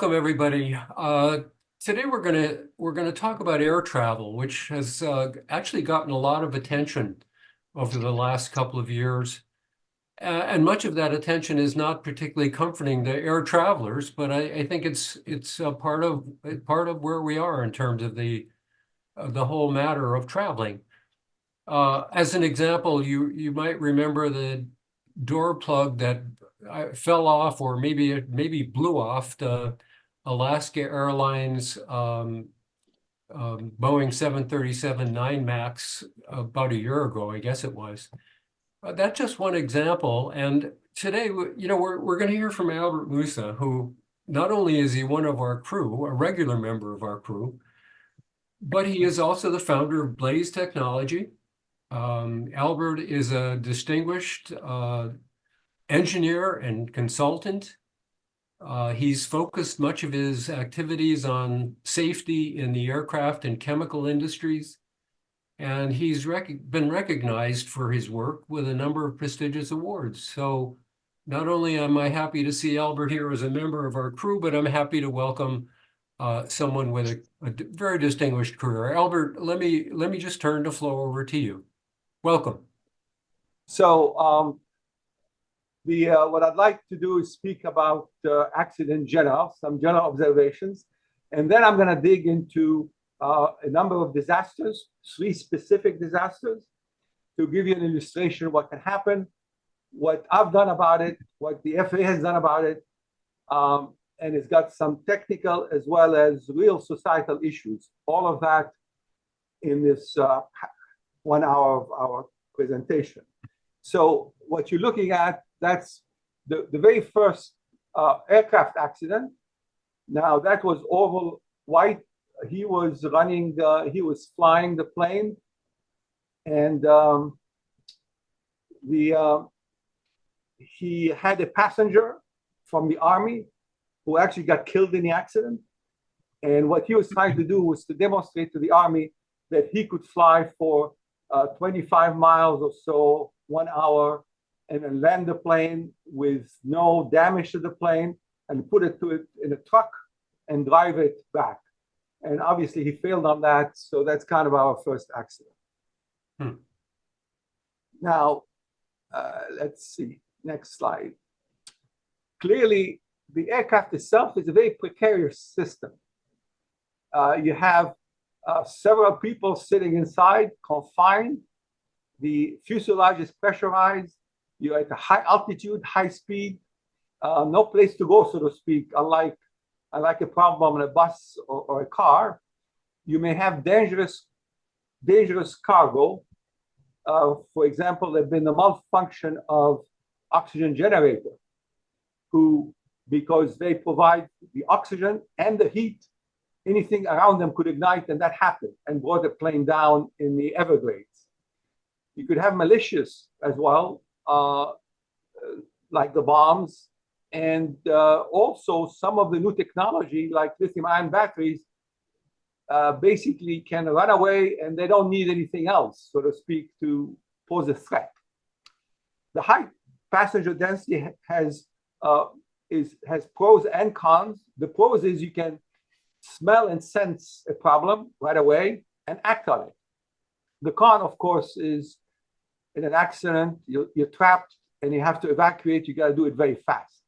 Welcome, everybody. Today we're gonna talk about air travel, which has actually gotten a lot of attention over the last couple of years, and much of that attention is not particularly comforting to air travelers. But I think it's a part of where we are in terms of the whole matter of traveling. As an example, you might remember the door plug that fell off, or maybe it blew off the Alaska Airlines Boeing 737-9 MAX about a year ago, I guess it was. That's just one example. And today, we're going to hear from Albert Moussa, who not only is he one of our crew, a regular member of our crew, but he is also the founder of Blaze Technology. Albert is a distinguished engineer and consultant. He's focused much of his activities on safety in the aircraft and chemical industries, and he's been recognized for his work with a number of prestigious awards. So not only am I happy to see Albert here as a member of our crew, but I'm happy to welcome someone with a very distinguished career. Albert, let me just turn the floor over to you. Welcome. So what I'd like to do is speak about accident in general, some general observations, and then I'm going to dig into a number of disasters, 3 specific disasters, to give you an illustration of what can happen, what I've done about it, what the FAA has done about it, and it's got some technical as well as real societal issues. All of that in this 1 hour of our presentation. So what you're looking at, that's the very first aircraft accident. Now that was Orville White. He was flying the plane, and he had a passenger from the Army who actually got killed in the accident. And what he was trying to do was to demonstrate to the Army that he could fly for 25 miles or so, 1 hour, and then land the plane with no damage to the plane and put it in a truck and drive it back. And obviously he failed on that. So that's kind of our first accident. Now, let's see, next slide. Clearly, the aircraft itself is a very precarious system. You have several people sitting inside, confined. The fuselage is pressurized. You're at a high altitude, high speed, no place to go, so to speak. Unlike a problem on a bus or a car, you may have dangerous cargo. For example, there's been a malfunction of oxygen generator, because they provide the oxygen and the heat, anything around them could ignite, and that happened and brought the plane down in the Everglades. You could have malicious as well, like the bombs, and also some of the new technology, like lithium-ion batteries, basically can run away and they don't need anything else, so to speak, to pose a threat. The high passenger density has pros and cons. The pros is you can smell and sense a problem right away and act on it. The con, of course, is in an accident, you're trapped and you have to evacuate. You got to do it very fast.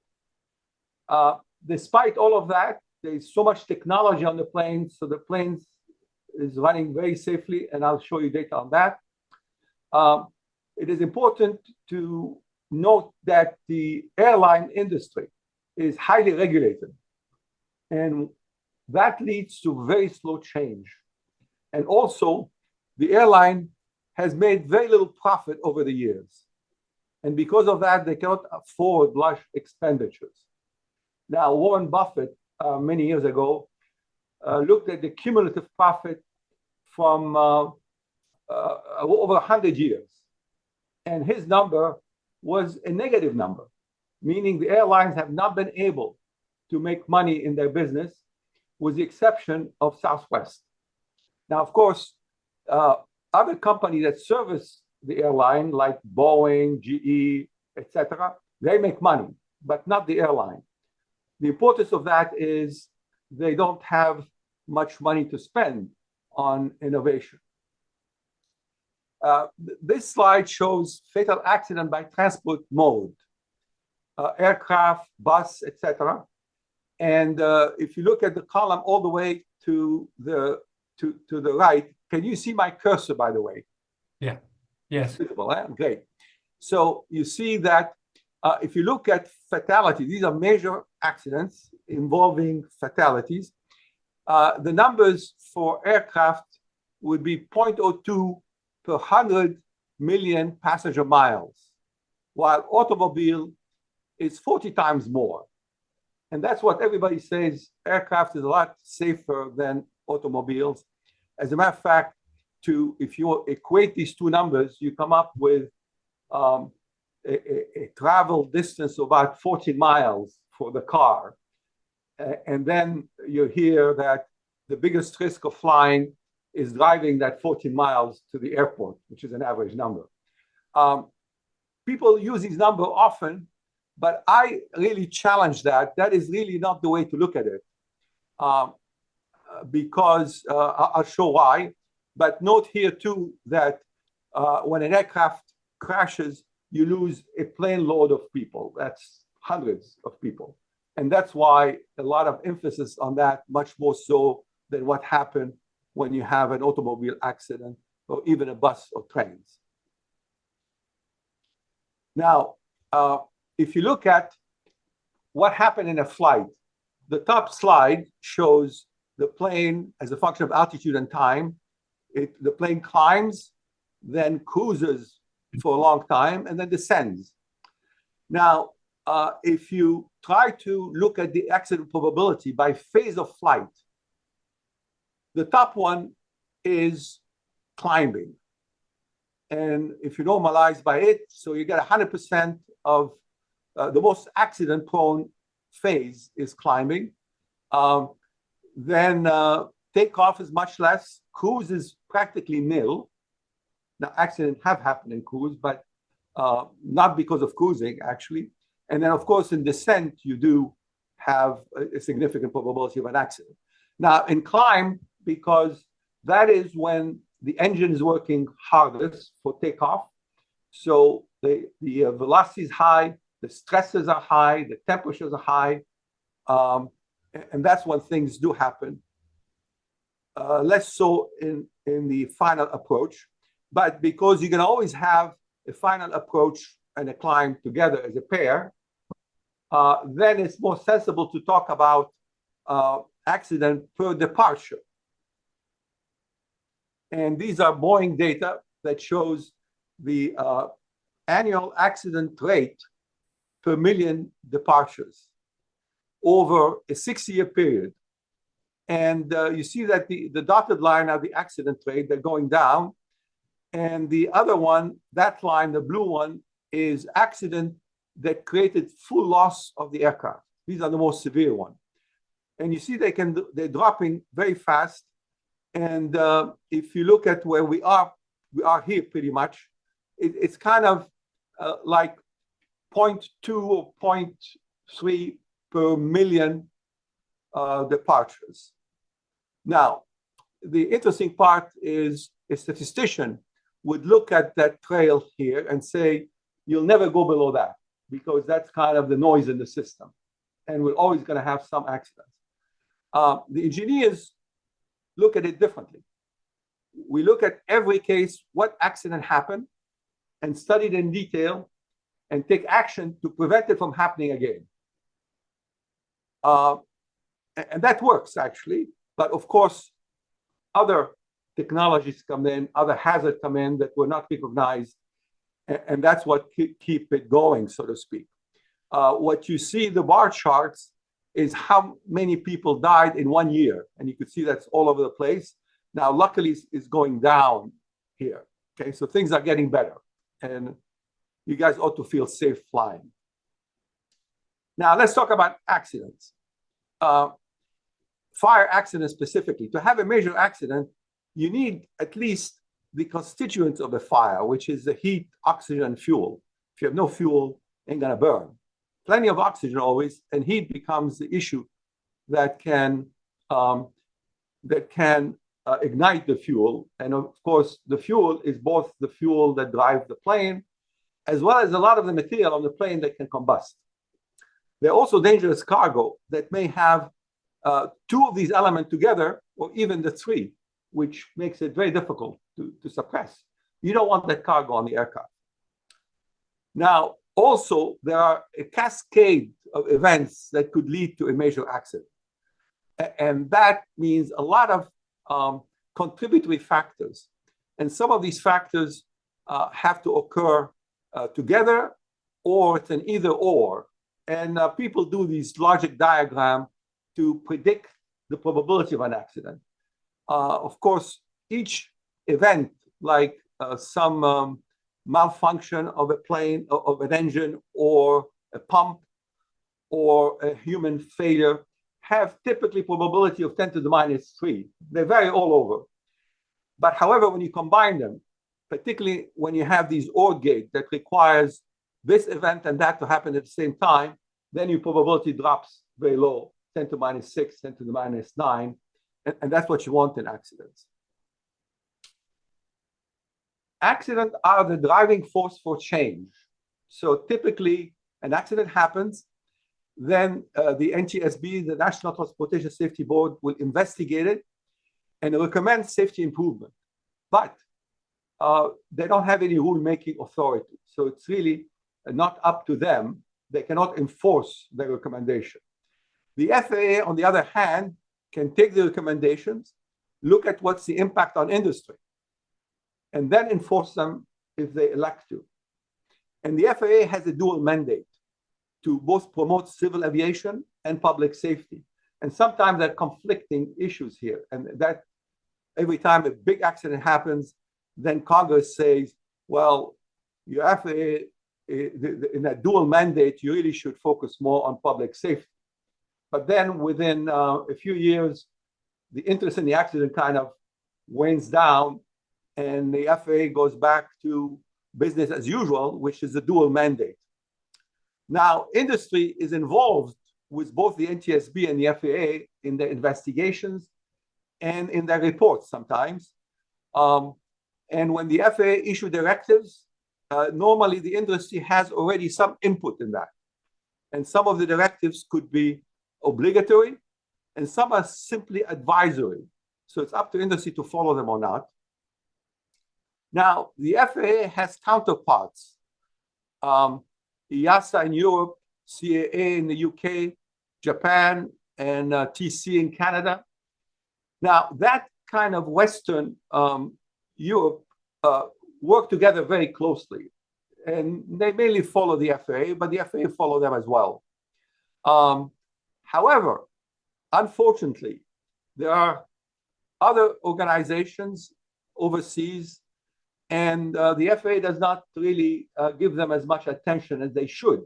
Despite all of that, there's so much technology on the plane, so the plane is running very safely, and I'll show you data on that. It is important to note that the airline industry is highly regulated, and that leads to very slow change. And also, the airline has made very little profit over the years. And because of that, they cannot afford large expenditures. Now, Warren Buffett, many years ago, looked at the cumulative profit from over 100 years. And his number was a negative number, meaning the airlines have not been able to make money in their business, with the exception of Southwest. Now, of course, other companies that service the airline, like Boeing, GE, etc., they make money, but not the airline. The importance of that is they don't have much money to spend on innovation. This slide shows fatal accident by transport mode, aircraft, bus, etc. And if you look at the column all the way to the right, can you see my cursor, by the way? Yeah. Yes. Visible, eh? Great. So you see that if you look at fatalities, these are major accidents involving fatalities. The numbers for aircraft would be 0.02 per 100 million passenger miles, while automobile is 40 times more. And that's what everybody says, aircraft is a lot safer than automobiles. As a matter of fact, if you equate these two numbers, you come up with a travel distance of about 14 miles for the car. And then you hear that the biggest risk of flying is driving that 14 miles to the airport, which is an average number. People use these numbers often, but I really challenge that. That is really not the way to look at it, because I'll show why. But note here too that when an aircraft crashes, you lose a plane load of people. That's hundreds of people. And that's why a lot of emphasis on that, much more so than what happened when you have an automobile accident or even a bus or trains. Now, if you look at what happened in a flight, the top slide shows the plane as a function of altitude and time. The plane climbs, then cruises for a long time, and then descends. Now, if you try to look at the accident probability by phase of flight, the top one is climbing. And if you normalize by it, so you get 100% of the most accident-prone phase is climbing. Then takeoff is much less. Cruise is practically nil. Now, accidents have happened in cruise, but not because of cruising, actually. And then, of course, in descent, you do have a significant probability of an accident. Now, in climb, because that is when the engine is working hardest for takeoff. So the velocity is high, the stresses are high, the temperatures are high. And that's when things do happen. Less so in the final approach. But because you can always have a final approach and a climb together as a pair, then it's more sensible to talk about accident per departure. And these are Boeing data that shows the annual accident rate per million departures over a 6-year period. And you see that the dotted line are the accident rate, they're going down. And the other one, that line, the blue one, is accident that created full loss of the aircraft. These are the most severe ones. And you see they're dropping very fast. And if you look at where we are here pretty much. It's kind of like 0.2 or 0.3 per million departures. Now, the interesting part is a statistician would look at that trail here and say, you'll never go below that because that's kind of the noise in the system. And we're always going to have some accidents. The engineers look at it differently. We look at every case, what accident happened, and study it in detail and take action to prevent it from happening again. And that works, actually. But of course, other technologies come in, other hazards come in that were not recognized. And that's what keep it going, so to speak. What you see, the bar charts, is how many people died in 1 year. And you can see that's all over the place. Now, luckily, it's going down here. Okay, so things are getting better. And you guys ought to feel safe flying. Now, let's talk about accidents. Fire accidents specifically. To have a major accident, you need at least the constituents of the fire, which is the heat, oxygen, and fuel. If you have no fuel, it ain't gonna burn. plenty of oxygen always, and heat becomes the issue that can ignite the fuel. And of course, the fuel is both the fuel that drives the plane, as well as a lot of the material on the plane that can combust. There are also dangerous cargo that may have two of these elements together, or even the three, which makes it very difficult to suppress. You don't want that cargo on the aircraft. Now, also, there are a cascade of events that could lead to a major accident. And that means a lot of contributory factors. And some of these factors have to occur together, or it's an either or. And people do these logic diagrams to predict the probability of an accident. Of course, each event, like some malfunction of a plane, of an engine, or a pump, or a human failure, have typically probability of 10 to the minus 3. They vary all over. But however, when you combine them, particularly when you have these OR gate that requires this event and that to happen at the same time, then your probability drops very low, 10 to the minus 6, 10 to the minus 9. And that's what you want in accidents. Accidents are the driving force for change. So typically, an accident happens, then the NTSB, the National Transportation Safety Board, will investigate it and recommend safety improvement. But they don't have any rule-making authority. So it's really not up to them. They cannot enforce their recommendation. The FAA, on the other hand, can take the recommendations, look at what's the impact on industry, and then enforce them if they elect to. And the FAA has a dual mandate to both promote civil aviation and public safety. And sometimes there are conflicting issues here. And that every time a big accident happens, then Congress says, well, your FAA, in that dual mandate, you really should focus more on public safety. But then within a few years, the interest in the accident kind of wanes down, and the FAA goes back to business as usual, which is the dual mandate. Now, industry is involved with both the NTSB and the FAA in their investigations and in their reports sometimes. And when the FAA issue directives, normally the industry has already some input in that. And some of the directives could be obligatory, and some are simply advisory. So it's up to industry to follow them or not. Now, the FAA has counterparts. EASA in Europe, CAA in the UK, Japan, and TC in Canada. Now, that kind of Western Europe work together very closely. And they mainly follow the FAA, but the FAA follow them as well. However, unfortunately, there are other organizations overseas, and the FAA does not really give them as much attention as they should.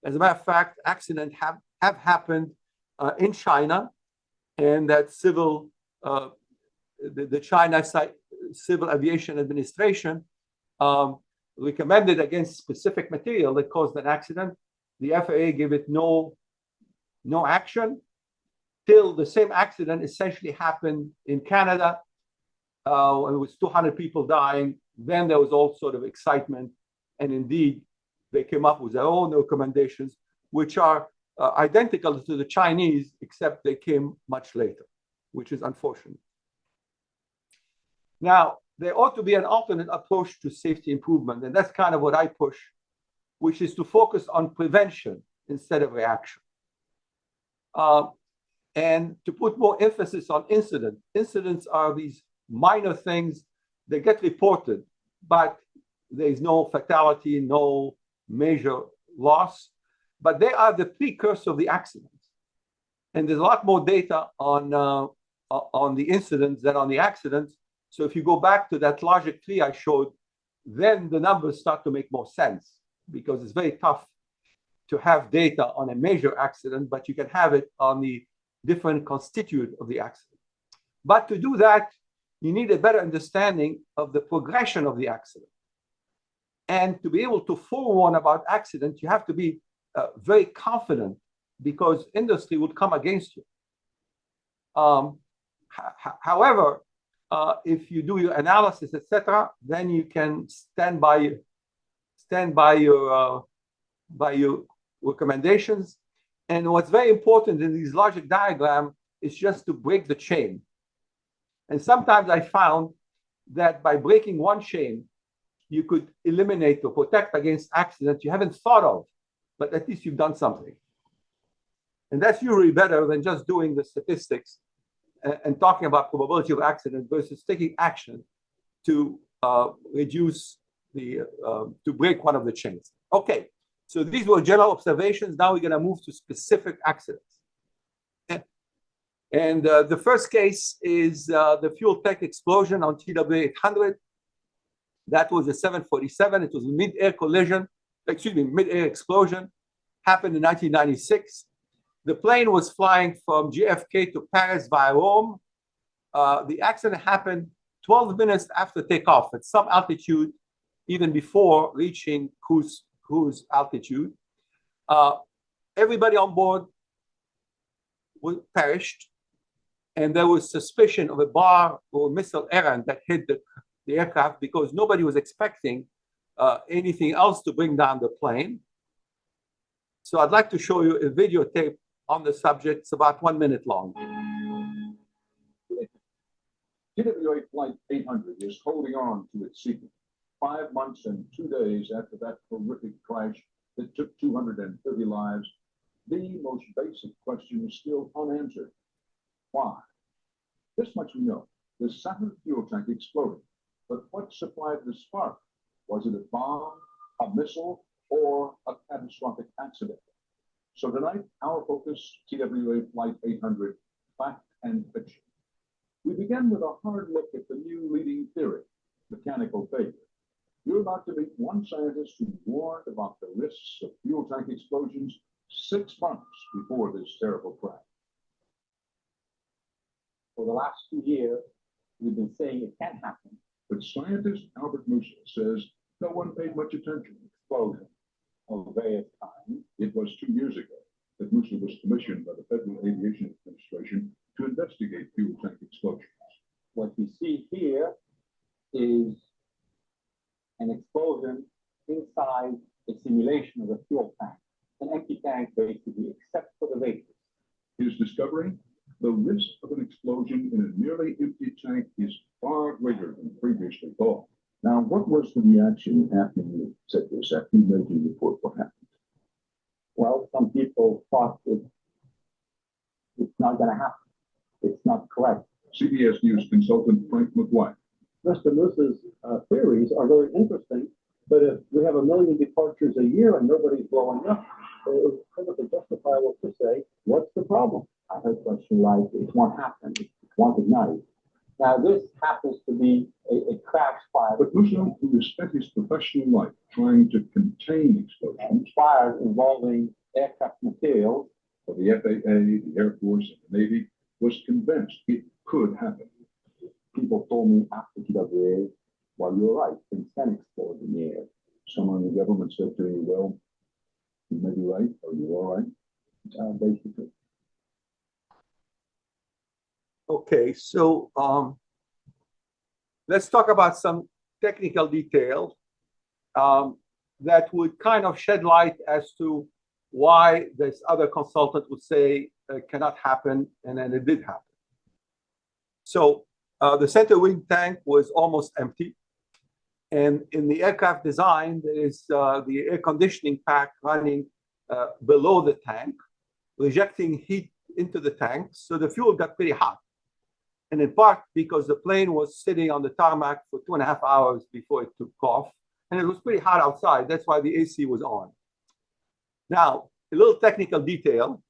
As a matter of fact, accidents have happened in China, and that the China Civil Aviation Administration recommended against specific material that caused an accident. The FAA gave it no action till the same accident essentially happened in Canada. It was 200 people dying. Then there was all sort of excitement. And indeed, they came up with their own recommendations, which are identical to the Chinese, except they came much later, which is unfortunate. Now, there ought to be an alternate approach to safety improvement. And that's kind of what I push, which is to focus on prevention instead of reaction. And to put more emphasis on incidents. Incidents are these minor things that get reported, but there is no fatality, no major loss, but they are the precursor of the accident. And there's a lot more data on the incidents than on the accidents. So if you go back to that logic tree I showed, then the numbers start to make more sense, because it's very tough to have data on a major accident, but you can have it on the different constituent of the accident. But to do that, you need a better understanding of the progression of the accident. And to be able to forewarn about accidents, you have to be very confident because industry would come against you. However, if you do your analysis, etc., then you can stand by your recommendations. And what's very important in these logic diagrams is just to break the chain. And sometimes I found that by breaking one chain, you could eliminate or protect against accidents you haven't thought of, but at least you've done something. And that's usually better than just doing the statistics and talking about probability of accident versus taking action to reduce to break one of the chains. Okay, so these were general observations. Now we're going to move to specific accidents. And the first case is the fuel tank explosion on TW800. That was a 747. It was a mid-air collision, mid-air explosion. Happened in 1996. The plane was flying from JFK to Paris via Rome. The accident happened 12 minutes after takeoff at some altitude, even before reaching cruise altitude. Everybody on board perished, and there was suspicion of a bar or missile errant that hit the aircraft because nobody was expecting anything else to bring down the plane. So I'd like to show you a videotape on the subject. It's about 1 minute long. TWA Flight 800 is holding on to its secret. 5 months and 2 days after that horrific crash that took 230 lives, the most basic question is still unanswered. Why? This much we know. The Saturn fuel tank exploded. But what supplied the spark? Was it a bomb, a missile, or a catastrophic accident? So tonight, our focus, TWA Flight 800, fact and fiction. We begin with a hard look at the new leading theory, mechanical failure. You're about to meet one scientist who warned about the risks of fuel tank explosions 6 months before this terrible crash. For the last 2 years, we've been saying it can happen. But scientist Albert Moussa says no one paid much attention. Explosion of various kinds. It was 2 years ago that Moussa was commissioned by the Federal Aviation Administration to investigate fuel tank explosions. What we see here is an explosion inside a simulation of a fuel tank. An empty tank, basically, except for the vapors. His discovery? The risk of an explosion in a nearly empty tank is far greater than previously thought. Now, what was the reaction after you said this, after you made your report? What happened? Well, some people thought it's not going to happen. It's not correct. CBS News consultant Frank McGuire. Mr. Moussa's theories are very interesting, but if we have 1 million departures a year and nobody's blowing up, it's perfectly justifiable to say, what's the problem? I heard a question like, it won't happen, it won't ignite. Now, this happens to be a crash fire. But Moussa, who has spent his professional life trying to contain explosions, Fires involving aircraft materials. for the FAA, the Air Force, and the Navy, was convinced it could happen. People told me after TWA, well, you're right, things can explode in the air. Someone in the government said to you, well, you may be right, or you're all right. Basically. Okay, so let's talk about some technical details that would kind of shed light as to why this other consultant would say it cannot happen, and then it did happen. So the center wing tank was almost empty. And in the aircraft design, there is the air conditioning pack running below the tank, rejecting heat into the tank. So the fuel got pretty hot. And in part because the plane was sitting on the tarmac for 2.5 hours before it took off. And it was pretty hot outside. That's why the AC was on. Now, a little technical detail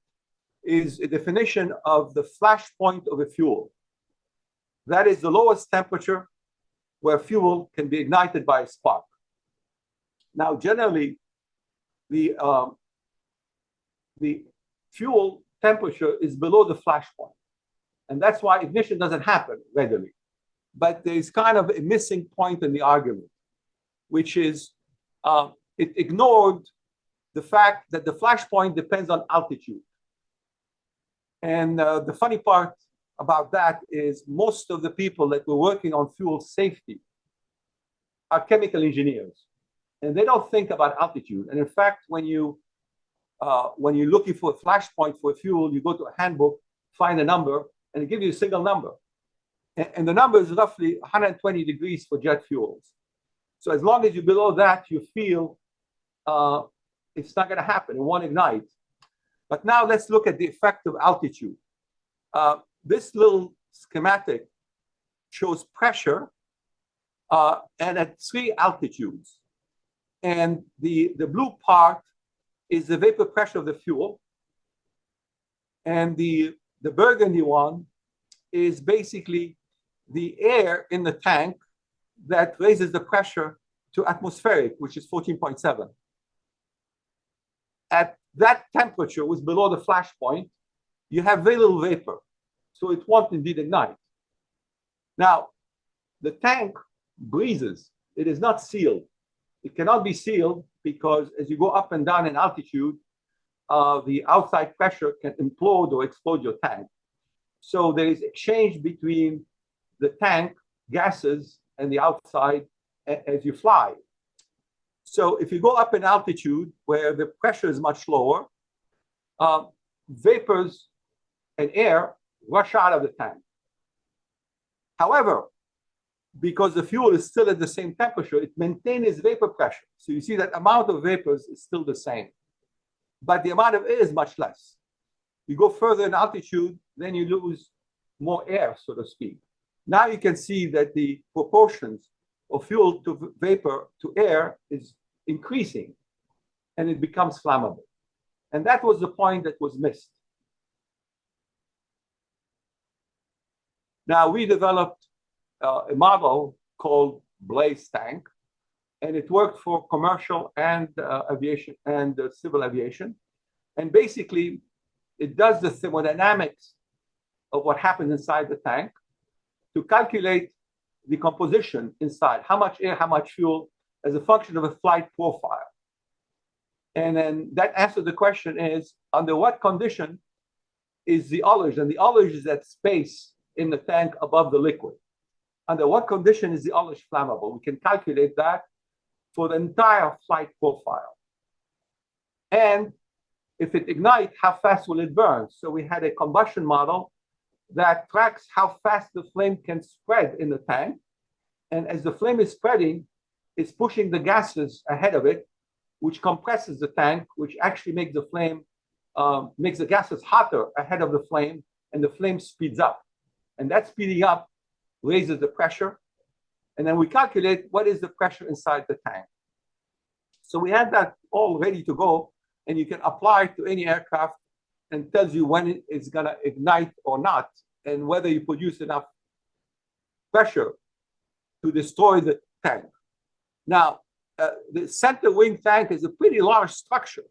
is a definition of the flash point of a fuel. That is the lowest temperature where fuel can be ignited by a spark. Now, generally, the fuel temperature is below the flash point. And that's why ignition doesn't happen readily. But there's kind of a missing point in the argument, which is it ignored the fact that the flash point depends on altitude. And the funny part about that is most of the people that were working on fuel safety are chemical engineers, and they don't think about altitude. And in fact, when you're looking for a flash point for fuel, you go to a handbook, find a number, and it gives you a single number. And the number is roughly 120 degrees for jet fuels. So as long as you're below that, you feel it's not going to happen. It won't ignite. But now let's look at the effect of altitude. This little schematic shows pressure and at 3 altitudes. And the blue part is the vapor pressure of the fuel. And the burgundy one is basically the air in the tank that raises the pressure to atmospheric, which is 14.7. At that temperature, which is below the flash point, you have very little vapor. So it won't indeed ignite. Now, the tank breathes. It is not sealed. It cannot be sealed because as you go up and down in altitude, the outside pressure can implode or explode your tank. So there is exchange between the tank gases and the outside as you fly. So if you go up in altitude where the pressure is much lower, vapors and air rush out of the tank. However, because the fuel is still at the same temperature, it maintains its vapor pressure. So you see that amount of vapors is still the same, but the amount of air is much less. You go further in altitude, then you lose more air, so to speak. Now you can see that the proportions of fuel to vapor to air is increasing, and it becomes flammable. And that was the point that was missed. Now we developed a model called Blaze tank, and it worked for commercial and aviation and civil aviation. And basically, it does the thermodynamics of what happens inside the tank to calculate the composition inside, how much air, how much fuel, as a function of a flight profile. And then that answer the question is, under what condition is the ullage? And the ullage is that space in the tank above the liquid. Under what condition is the ullage flammable? We can calculate that for the entire flight profile. And if it ignites, how fast will it burn? So we had a combustion model that tracks how fast the flame can spread in the tank. And as the flame is spreading, it's pushing the gases ahead of it, which compresses the tank, which actually makes the flame, makes the gases hotter ahead of the flame, and the flame speeds up. And that speeding up raises the pressure. And then we calculate what is the pressure inside the tank. So we had that all ready to go, and you can apply it to any aircraft and tells you when it's going to ignite or not, and whether you produce enough pressure to destroy the tank. Now, the center wing tank is a pretty large structure,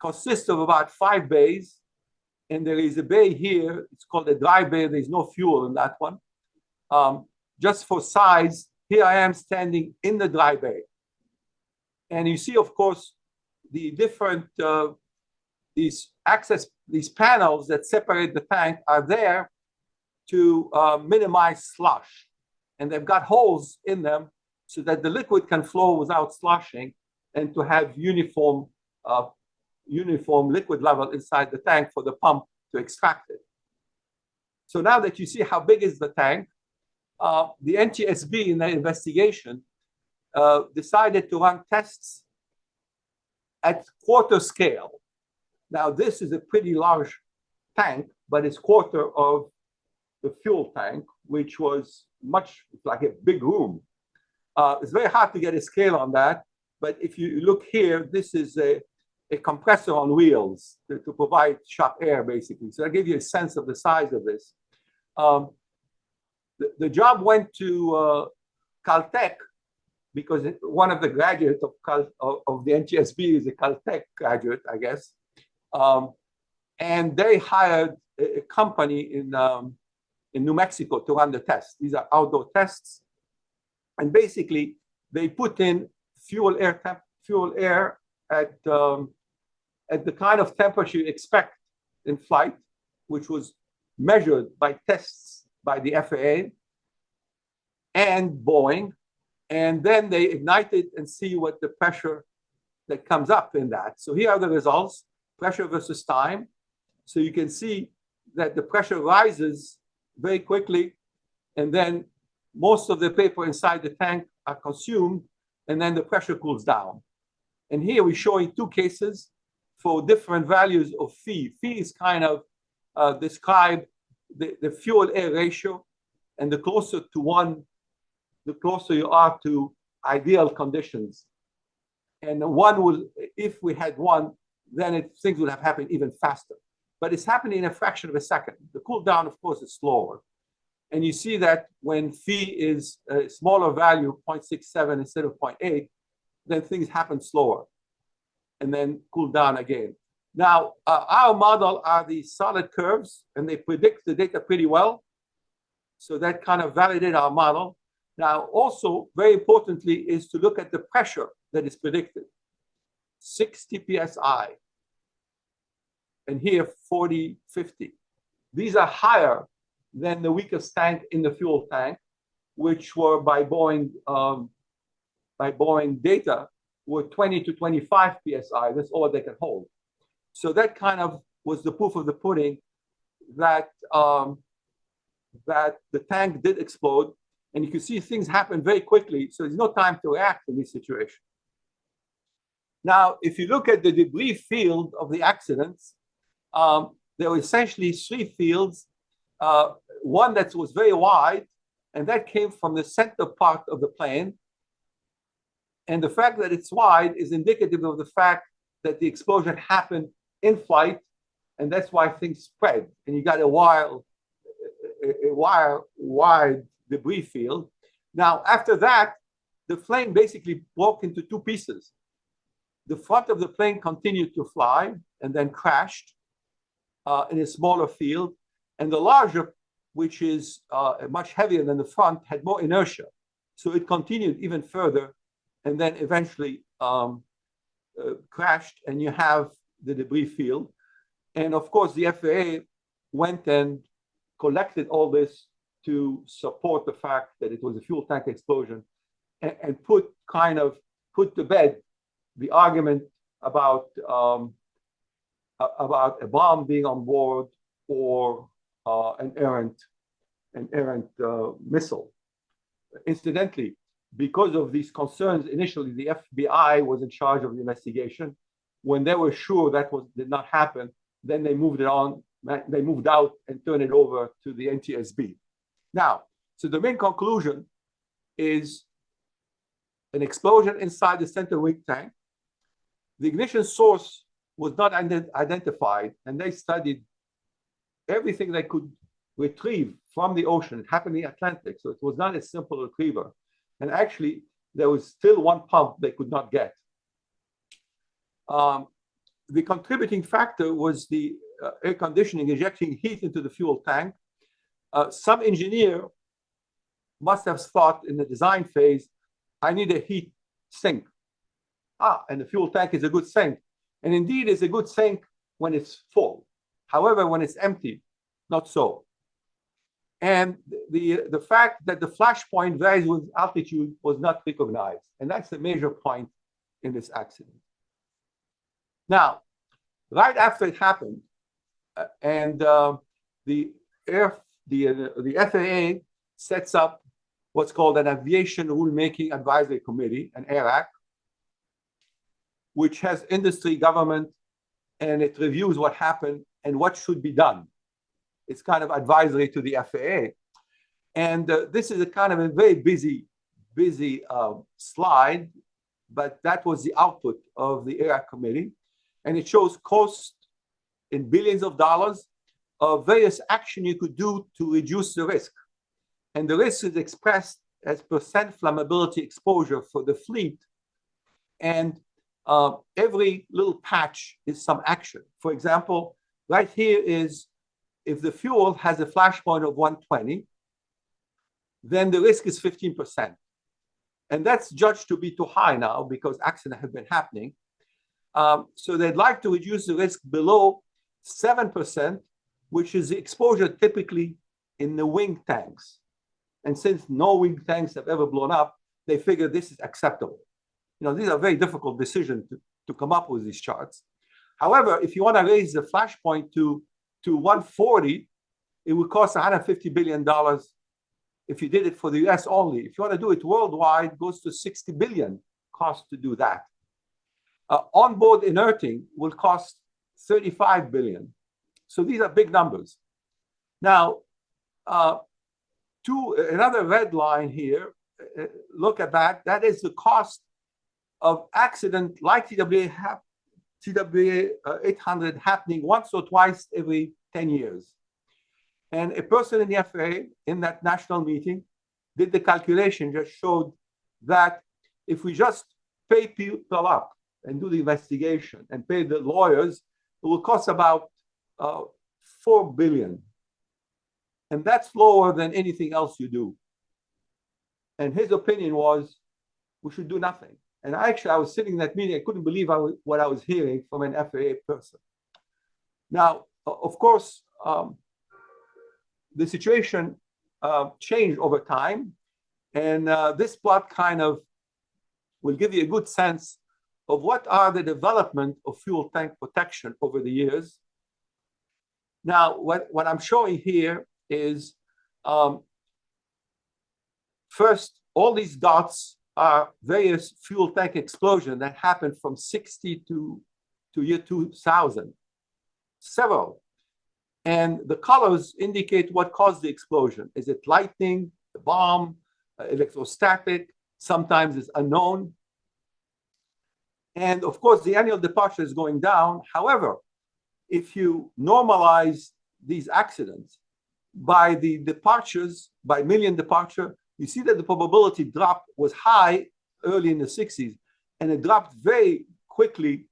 consists of about 5 bays, and there is a bay here. It's called a dry bay. There's no fuel in that one. Just for size, here I am standing in the dry bay. And you see, of course, the different, these panels that separate the tank are there to minimize slush. And they've got holes in them so that the liquid can flow without sloshing and to have uniform liquid level inside the tank for the pump to extract it. So now that you see how big is the tank, the NTSB in their investigation decided to run tests at quarter scale. Now this is a pretty large tank, but it's quarter of the fuel tank, which was much like a big room. It's very hard to get a scale on that, but if you look here, this is a compressor on wheels to provide shop air, basically. So I give you a sense of the size of this. The job went to Caltech because one of the graduates of the NTSB is a Caltech graduate, I guess. And they hired a company in New Mexico to run the tests. These are outdoor tests. And basically, they put in fuel air at the kind of temperature you expect in flight, which was measured by tests by the FAA and Boeing, and then they ignite it and see what the pressure that comes up in that. So here are the results, pressure versus time. So you can see that the pressure rises very quickly, and then most of the vapor inside the tank are consumed, and then the pressure cools down. And here we're showing two cases for different values of phi. Phi is kind of describe the fuel-air ratio, and the closer to one, the closer you are to ideal conditions. And one will, if we had one, then things would have happened even faster. But it's happening in a fraction of a second. The cool down, of course, is slower. And you see that when phi is a smaller value, 0.67 instead of 0.8, then things happen slower and then cool down again. Now, our model are these solid curves, and they predict the data pretty well. So that kind of validates our model. Now, also, very importantly, is to look at the pressure that is predicted. 60 psi. And here, 40, 50. These are higher than the weakest tank in the fuel tank, which were by Boeing data, were 20 to 25 psi. That's all they can hold. So that kind of was the proof of the pudding that that the tank did explode, and you can see things happen very quickly. So there's no time to react in this situation. Now, if you look at the debris field of the accidents, there were essentially three fields. One that was very wide, and that came from the center part of the plane. And the fact that it's wide is indicative of the fact that the explosion happened in flight, and that's why things spread. And you got a wide debris field. Now, after that, the plane basically broke into two pieces. The front of the plane continued to fly and then crashed in a smaller field. And the larger, which is much heavier than the front, had more inertia. So it continued even further and then eventually crashed, and you have the debris field. And of course, the FAA went and collected all this to support the fact that it was a fuel tank explosion, and put to bed the argument about a bomb being on board or an errant missile. Incidentally, because of these concerns, initially the FBI was in charge of the investigation. When they were sure that did not happen, then they moved it on. They moved out and turned it over to the NTSB. Now, so the main conclusion is an explosion inside the center wing tank. The ignition source was not identified, and they studied everything they could retrieve from the ocean. It happened in the Atlantic, so it was not a simple retriever. And actually, there was still one pump they could not get. The contributing factor was the air conditioning injecting heat into the fuel tank. Some engineer must have thought in the design phase, I need a heat sink. And the fuel tank is a good sink. And indeed, it's a good sink when it's full. However, when it's empty, not so. And the fact that the flash point varies with altitude was not recognized. And that's the major point in this accident. Now, right after it happened, and the FAA sets up what's called an Aviation Rulemaking Advisory Committee, an ARAC, which has industry, government, and it reviews what happened and what should be done. It's kind of advisory to the FAA. And this is a kind of a very busy slide, but that was the output of the ARAC committee. And it shows cost in billions of dollars of various action you could do to reduce the risk. And the risk is expressed as percent flammability exposure for the fleet. And every little patch is some action. For example, right here is if the fuel has a flash point of 120, then the risk is 15%. And that's judged to be too high now because accidents have been happening. So they'd like to reduce the risk below 7%, which is the exposure typically in the wing tanks. And since no wing tanks have ever blown up, they figure this is acceptable. You know, these are very difficult decisions to come up with these charts. However, if you want to raise the flash point to 140, it would cost $150 billion if you did it for the US only. If you want to do it worldwide, it goes to $60 billion cost to do that. Onboard inerting will cost $35 billion. So these are big numbers. Now, another red line here, look at that. That is the cost of accident like TWA 800 happening once or twice every 10 years. And a person in the FAA in that national meeting did the calculation, just showed that if we just pay people up and do the investigation and pay the lawyers, it will cost about $4 billion. And that's lower than anything else you do. And his opinion was, we should do nothing. And actually, I was sitting in that meeting, I couldn't believe what I was hearing from an FAA person. Now, of course, the situation changed over time. And this plot kind of will give you a good sense of what are the development of fuel tank protection over the years. Now, what I'm showing here is, first, all these dots are various fuel tank explosions that happened from 60 to year 2000, several. And the colors indicate what caused the explosion. Is it lightning, a bomb, electrostatic? Sometimes it's unknown. And of course, the annual departure is going down. However, if you normalize these accidents by the departures, by million departure, you see that the probability drop was high early in the 60s, and it dropped very quickly.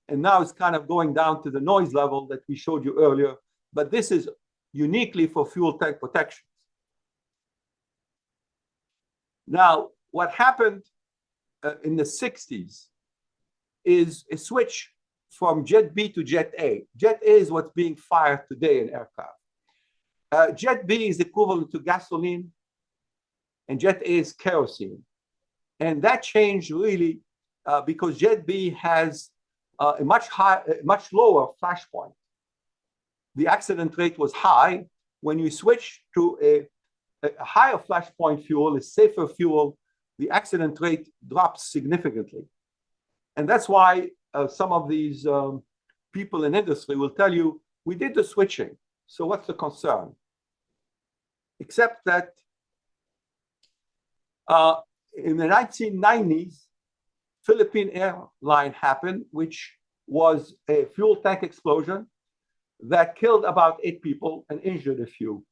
And now it's kind of going down to the noise level that we showed you earlier. But this is uniquely for fuel tank protections. Now, what happened in the 60s is a switch from Jet B to Jet A. Jet A is what's being fired today in aircraft. Jet B is equivalent to gasoline, and Jet A is kerosene. And that changed really because Jet B has a much lower flash point. The accident rate was high. When you switch to a higher flash point fuel, a safer fuel, the accident rate drops significantly. And that's why some of these people in industry will tell you, we did the switching. So what's the concern? Except that in the 1990s, Philippine airline happened, which was a fuel tank explosion that killed about 8 people and injured a few.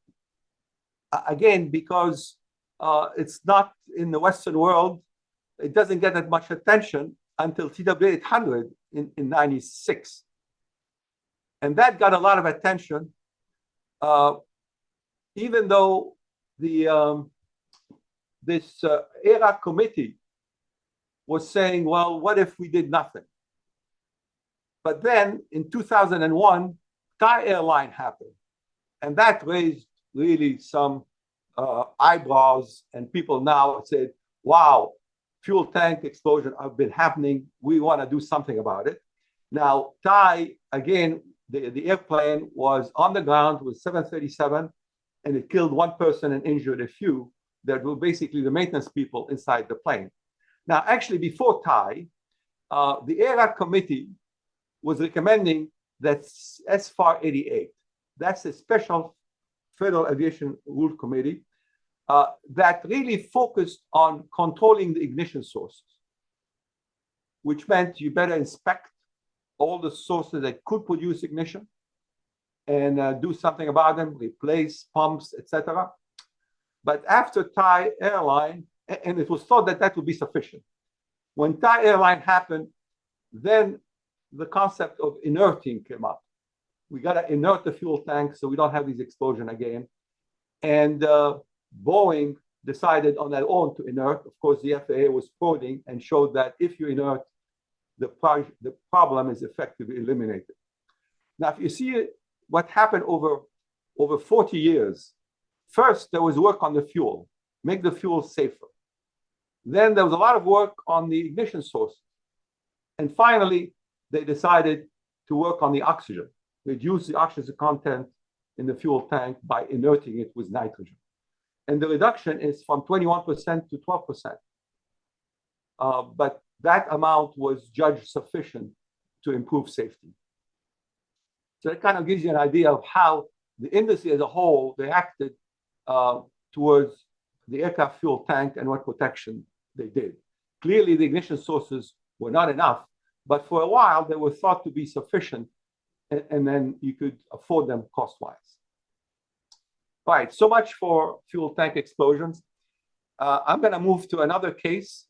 Again, because it's not in the Western world, it doesn't get that much attention until TWA 800 in 96. And that got a lot of attention, even though this ERA committee was saying, well, what if we did nothing? But then in 2001, Thai Airline happened. And that raised really some eyebrows, and people now said, wow, fuel tank explosion have been happening. We want to do something about it. Now, Thai, again, the airplane was on the ground with 737, and it killed 1 person and injured a few that were basically the maintenance people inside the plane. Now, actually, before Thai, the ERA committee was recommending that SFAR 88, that's a special Federal Aviation Rule Committee that really focused on controlling the ignition sources, which meant you better inspect all the sources that could produce ignition and do something about them, replace pumps, etc. But after Thai Airline, and it was thought that that would be sufficient. When Thai Airline happened, then the concept of inerting came up. We got to inert the fuel tank so we don't have these explosions again. And Boeing decided on their own to inert. Of course, the FAA was quoting and showed that if you inert, the problem is effectively eliminated. Now, if you see what happened over 40 years, first there was work on the fuel, make the fuel safer. Then there was a lot of work on the ignition source. And finally, they decided to work on the oxygen, reduce the oxygen content in the fuel tank by inerting it with nitrogen. And the reduction is from 21% to 12%. But that amount was judged sufficient to improve safety. So it kind of gives you an idea of how the industry as a whole reacted towards the aircraft fuel tank and what protection they did. Clearly, the ignition sources were not enough, but for a while they were thought to be sufficient, and then you could afford them cost-wise. All right, so much for fuel tank explosions. I'm going to move to another case,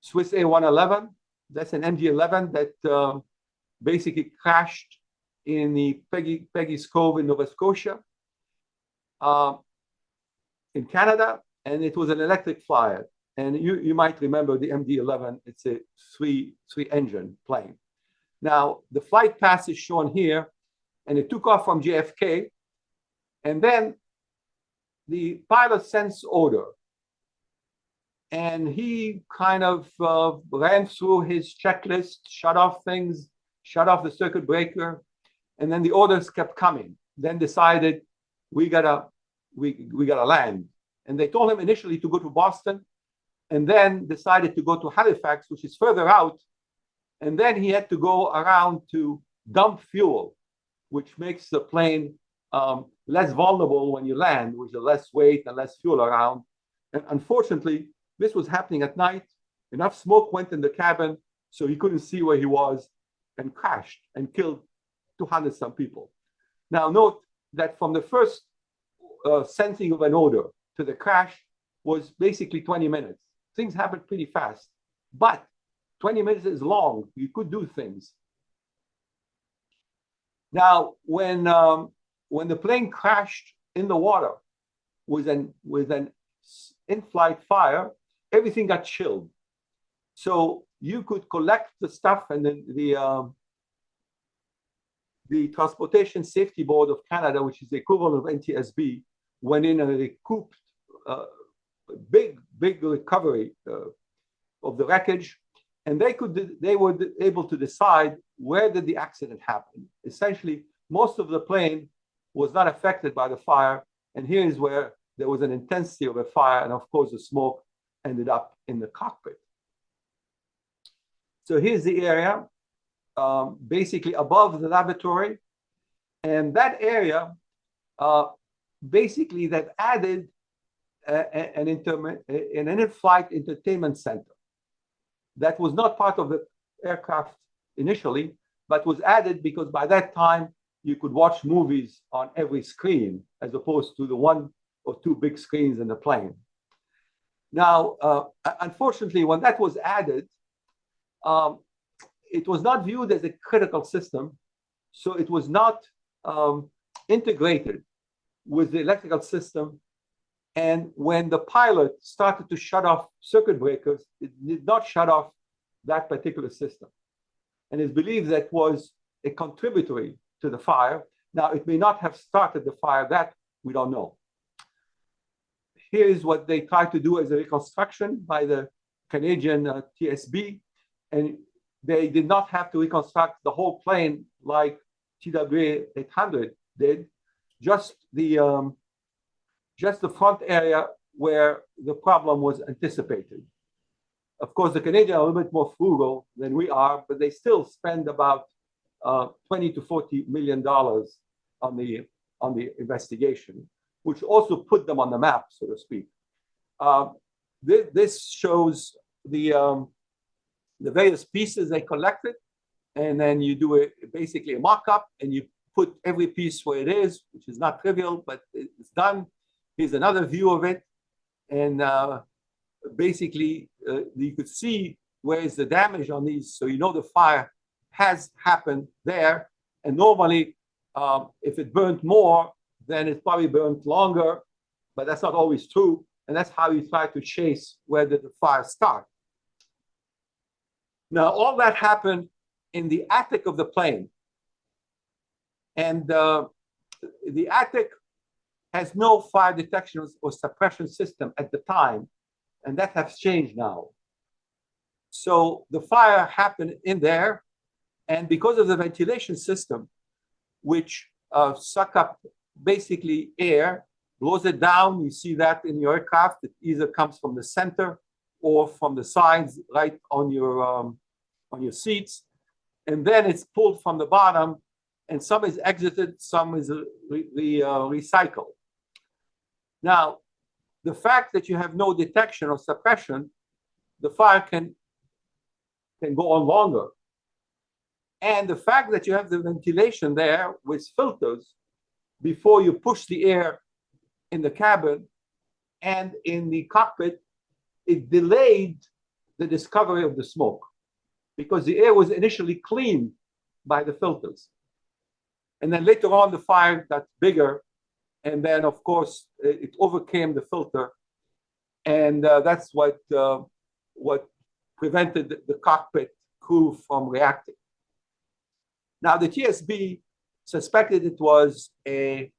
Swiss A111. That's an MD-11 that basically crashed in the Peggy's Cove in Nova Scotia, in Canada, and it was an electric flyer. And you might remember the MD-11. It's a three-engine plane. Now, the flight path is shown here, and it took off from JFK, and then the pilot sensed odor, and he kind of ran through his checklist, shut off things, shut off the circuit breaker, and then the orders kept coming. Then decided we gotta land, and they told him initially to go to Boston, and then decided to go to Halifax, which is further out, and then he had to go around to dump fuel, which makes the plane less vulnerable when you land, with less weight and less fuel around. And unfortunately, this was happening at night. Enough smoke went in the cabin, so he couldn't see where he was, and crashed and killed 200-some people. Now, note that from the first sensing of an odor to the crash was basically 20 minutes. Things happened pretty fast, but 20 minutes is long. You could do things. Now, when the plane crashed in the water with an in-flight fire, everything got chilled. So you could collect the stuff, and then the Transportation Safety Board of Canada, which is the equivalent of NTSB, went in and recouped big recovery of the wreckage, and they were able to decide where did the accident happen. Essentially, most of the plane was not affected by the fire, and here is where there was an intensity of a fire, and of course the smoke ended up in the cockpit. So here's the area, basically above the laboratory, and that area, basically that added an in-flight entertainment center that was not part of the aircraft initially, but was added because by that time you could watch movies on every screen as opposed to the one or two big screens in the plane. Now, unfortunately, when that was added, it was not viewed as a critical system, so it was not integrated with the electrical system. And when the pilot started to shut off circuit breakers, it did not shut off that particular system. And it's believed that was a contributory to the fire. Now, it may not have started the fire, that we don't know. Here's what they tried to do as a reconstruction by the Canadian TSB. And they did not have to reconstruct the whole plane like TWA 800 did, just the front area where the problem was anticipated. Of course, the Canadians are a little bit more frugal than we are, but they still spend about $20 to $40 million on the investigation, which also put them on the map, so to speak. This shows the various pieces they collected, and then you do basically a mock-up, and you put every piece where it is, which is not trivial, but it's done. Here's another view of it, and basically you could see where is the damage on these, so you know the fire has happened there. And normally, if it burnt more, then it probably burnt longer, but that's not always true. And that's how you try to chase where did the fire start. Now, all that happened in the attic of the plane. And the attic has no fire detection or suppression system at the time, and that has changed now. So the fire happened in there, and because of the ventilation system, which suck up basically air, blows it down. You see that in your aircraft. It either comes from the center or from the sides, right on your seats, and then it's pulled from the bottom, and some is exited, some is recycled. Now, the fact that you have no detection or suppression, the fire can go on longer. And the fact that you have the ventilation there with filters before you push the air in the cabin and in the cockpit, it delayed the discovery of the smoke because the air was initially cleaned by the filters. And then later on, the fire got bigger. And then, of course, it overcame the filter. And that's what prevented the cockpit crew from reacting. Now, the TSB suspected it was an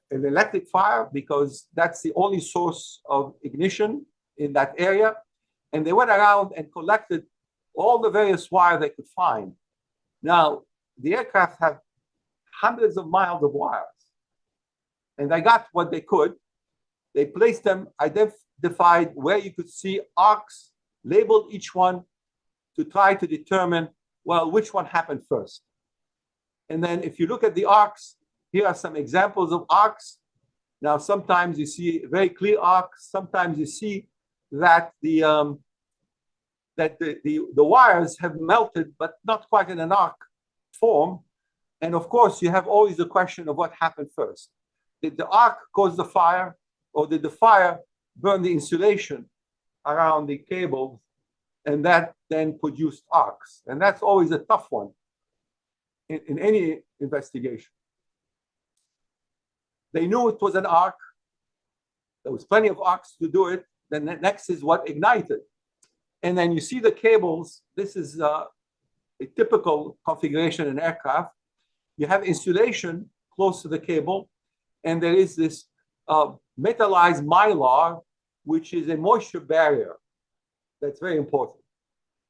electric fire because that's the only source of ignition in that area. And they went around and collected all the various wire they could find. Now, the aircraft have hundreds of miles of wires. And they got what they could. They placed them, identified where you could see arcs, labeled each one to try to determine, well, which one happened first. And then if you look at the arcs, here are some examples of arcs. Now, sometimes you see very clear arcs. Sometimes you see that the wires have melted, but not quite in an arc form. And of course, you have always the question of what happened first. Did the arc cause the fire, or did the fire burn the insulation around the cables, and that then produced arcs? And that's always a tough one in any investigation. They knew it was an arc. There was plenty of arcs to do it. Then the next is what ignited. And then you see the cables. This is a typical configuration in aircraft. You have insulation close to the cable, and there is this metallized mylar, which is a moisture barrier. That's very important.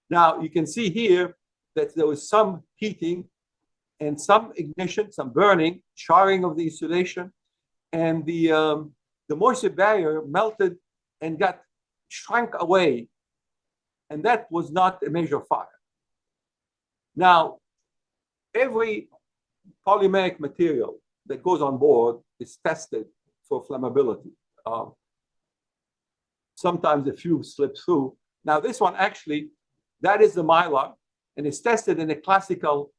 Now, you can see here that there was some heating and some ignition, some burning, charring of the insulation, and the moisture barrier melted and got shrunk away, and that was not a major fire. Now, every polymeric material that goes on board is tested for flammability. Sometimes a few slip through. Now, this one actually, that is the mylar, and it's tested in a classical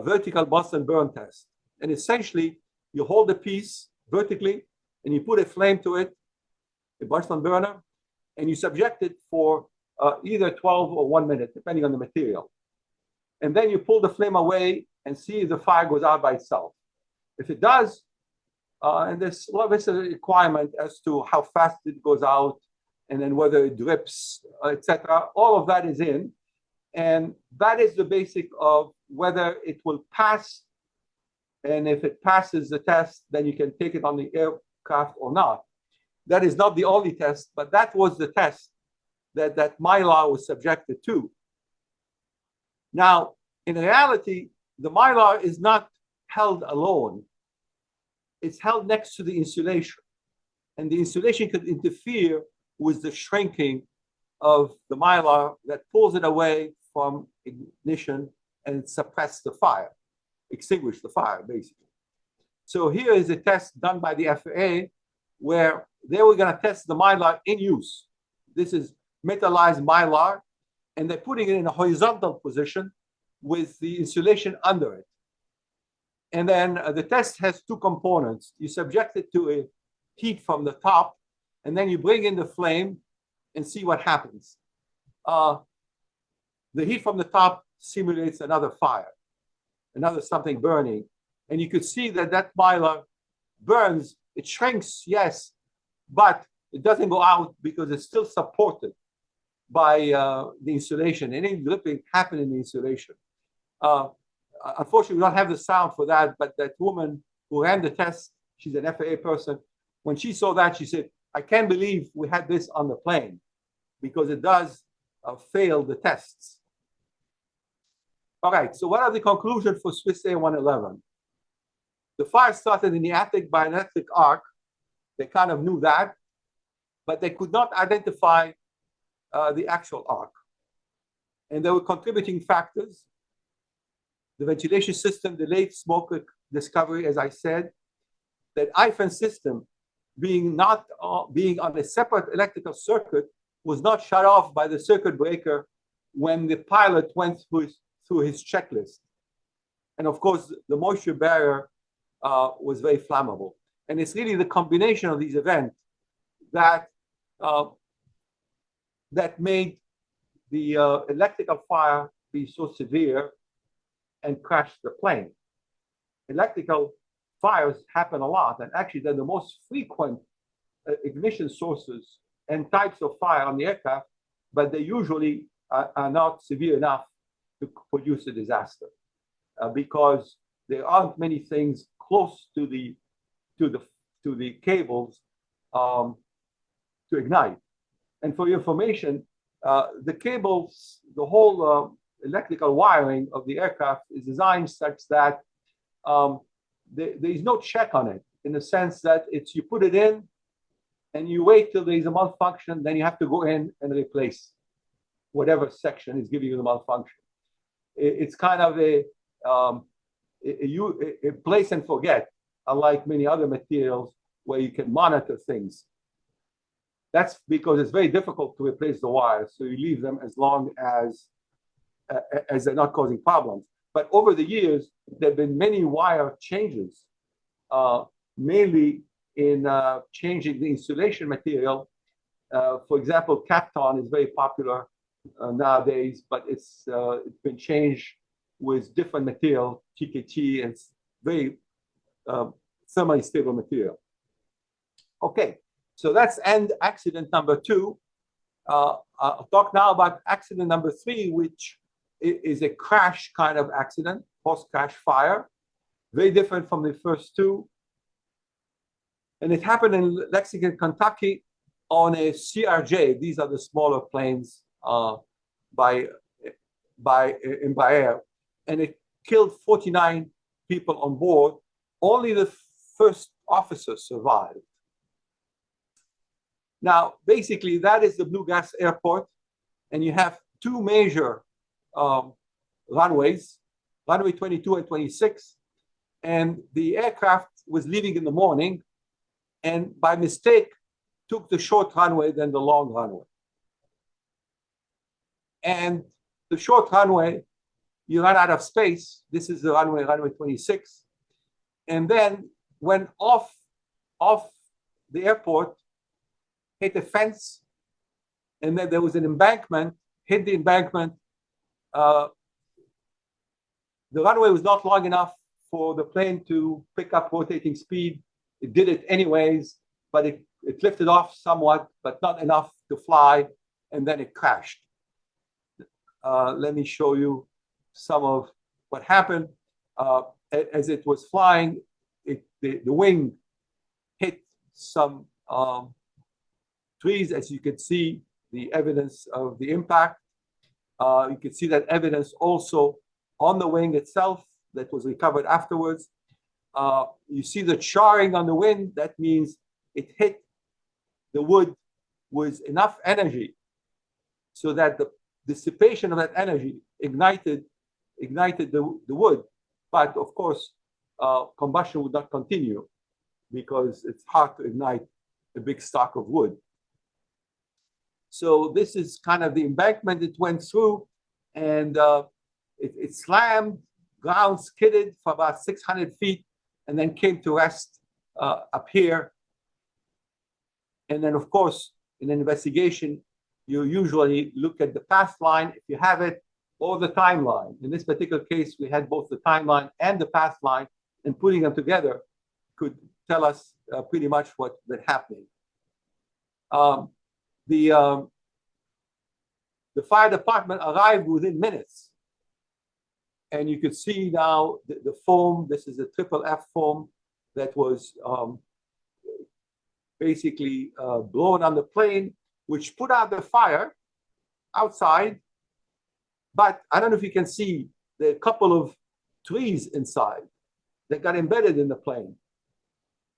vertical Boston burn test. And essentially, you hold the piece vertically, and you put a flame to it, a Boston burner, and you subject it for either 12 or 1 minute, depending on the material. And then you pull the flame away and see if the fire goes out by itself. If it does, and there's a requirement as to how fast it goes out, and then whether it drips, etc. All of that is in. And that is the basic of whether it will pass. And if it passes the test, then you can take it on the aircraft or not. That is not the only test, but that was the test that mylar was subjected to. Now, in reality, the mylar is not held alone. It's held next to the insulation. And the insulation could interfere with the shrinking of the mylar that pulls it away from ignition and suppress the fire, extinguish the fire, basically. So here is a test done by the FAA where they were going to test the mylar in use. This is metallized mylar, and they're putting it in a horizontal position with the insulation under it. And then the test has two components. You subject it to a heat from the top, and then you bring in the flame and see what happens. The heat from the top simulates another fire, another something burning. And you could see that that mylar burns. It shrinks, yes, but it doesn't go out because it's still supported by the insulation. Any dripping happened in the insulation. Unfortunately, we don't have the sound for that, but that woman who ran the test, she's an FAA person, when she saw that, she said, I can't believe we had this on the plane because it does fail the tests. All right, so what are the conclusions for Swiss A111? The fire started in the attic by an electric arc. They kind of knew that, but they could not identify the actual arc. And there were contributing factors. The ventilation system delayed smoke discovery, as I said. That IFEN system being on a separate electrical circuit was not shut off by the circuit breaker when the pilot went through his checklist. And of course, the moisture barrier was very flammable. And it's really the combination of these events that made the electrical fire be so severe and crash the plane. Electrical fires happen a lot, and actually they're the most frequent ignition sources and types of fire on the aircraft, but they usually are not severe enough to produce a disaster because there aren't many things close to the cables to ignite. And for your information, the cables, the whole electrical wiring of the aircraft is designed such that there is no check on it, in the sense that it's you put it in and you wait till there is a malfunction, then you have to go in and replace whatever section is giving you the malfunction. It's kind of a place and forget, unlike many other materials where you can monitor things. That's because it's very difficult to replace the wires, so you leave them as long as they're not causing problems. But over the years, there have been many wire changes, mainly in changing the insulation material. For example, Kapton is very popular nowadays, but it's been changed with different material, TKT, and it's very semi-stable material. Okay, so that's end accident number 2. I'll talk now about accident number 3, which is a crash kind of accident, post-crash fire, very different from the first 2. And it happened in Lexington, Kentucky on a CRJ. These are the smaller planes by Embraer. And it killed 49 people on board. Only the first officer survived. Now, basically, that is the Blue Gas Airport. And you have 2 major runways, runway 22 and 26. And the aircraft was leaving in the morning and by mistake took the short runway than the long runway. And the short runway, you run out of space. This is the runway 26. And then went off the airport, hit a fence, and then there was an embankment, hit the embankment. The runway was not long enough for the plane to pick up rotating speed. It did it anyways, but it lifted off somewhat, but not enough to fly, and then it crashed. Let me show you some of what happened. As it was flying, the wing hit some trees, as you can see, the evidence of the impact. You can see that evidence also on the wing itself that was recovered afterwards. You see the charring on the wing. That means it hit the wood with enough energy so that the dissipation of that energy ignited the wood. But of course, combustion would not continue because it's hard to ignite a big stock of wood. So this is kind of the embankment it went through, and it slammed, ground skidded for about 600 feet, and then came to rest up here. And then, of course, in an investigation, you usually look at the path line, if you have it, or the timeline. In this particular case, we had both the timeline and the path line, and putting them together could tell us pretty much what was happening. The fire department arrived within minutes. And you could see now the foam. This is a triple F foam that was basically blown on the plane, which put out the fire outside. But I don't know if you can see the couple of trees inside that got embedded in the plane.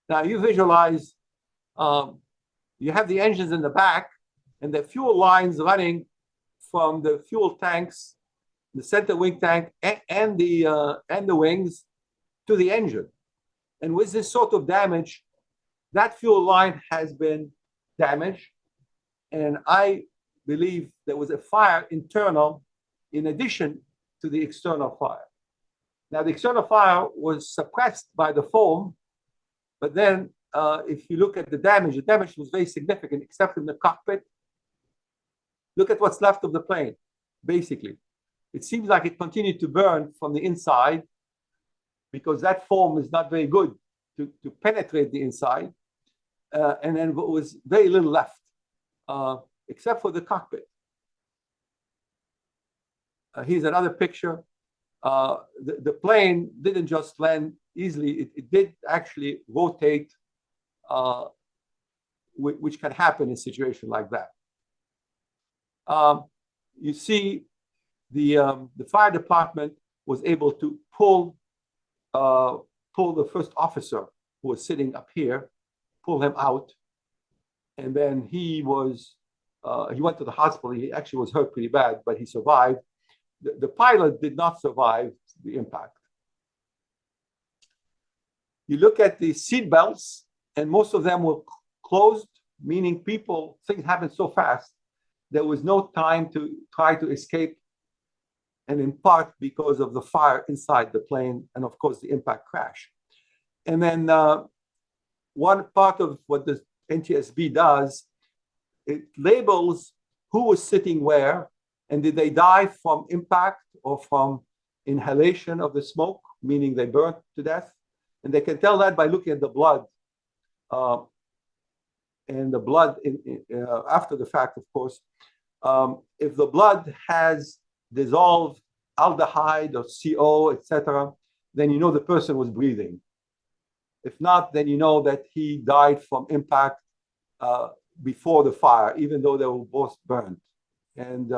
Now you visualize, you have the engines in the back and the fuel lines running from the fuel tanks, the center wing tank, and the wings to the engine. And with this sort of damage, that fuel line has been damaged. And I believe there was a fire internal in addition to the external fire. Now, the external fire was suppressed by the foam, but then if you look at the damage was very significant, except in the cockpit. Look at what's left of the plane, basically. It seems like it continued to burn from the inside because that foam is not very good to penetrate the inside. And then there was very little left, except for the cockpit. Here's another picture. The plane didn't just land easily. It did actually rotate, which can happen in a situation like that. You see the fire department was able to pull the first officer who was sitting up here, pull him out. And then he went to the hospital. He actually was hurt pretty bad, but he survived. The pilot did not survive the impact. You look at the seat belts, and most of them were closed, meaning things happened so fast, there was no time to try to escape, and in part because of the fire inside the plane, and of course the impact crash. And then one part of what the NTSB does, it labels who was sitting where, and did they die from impact or from inhalation of the smoke, meaning they burnt to death. And they can tell that by looking at the blood. And the blood, after the fact, of course, if the blood has dissolved aldehyde or CO, etc., then you know the person was breathing. If not, then you know that he died from impact before the fire, even though they were both burned. And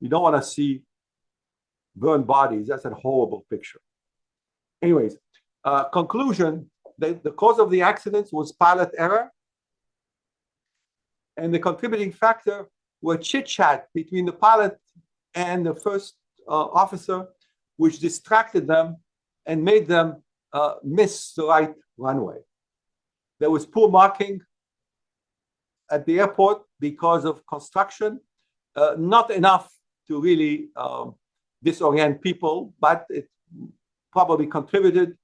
you don't want to see burned bodies. That's a horrible picture. Anyways, conclusion, the cause of the accidents was pilot error. And the contributing factor were chit-chat between the pilot and the first officer, which distracted them and made them miss the right runway. There was poor marking at the airport because of construction, not enough to really disorient people, but it probably contributed.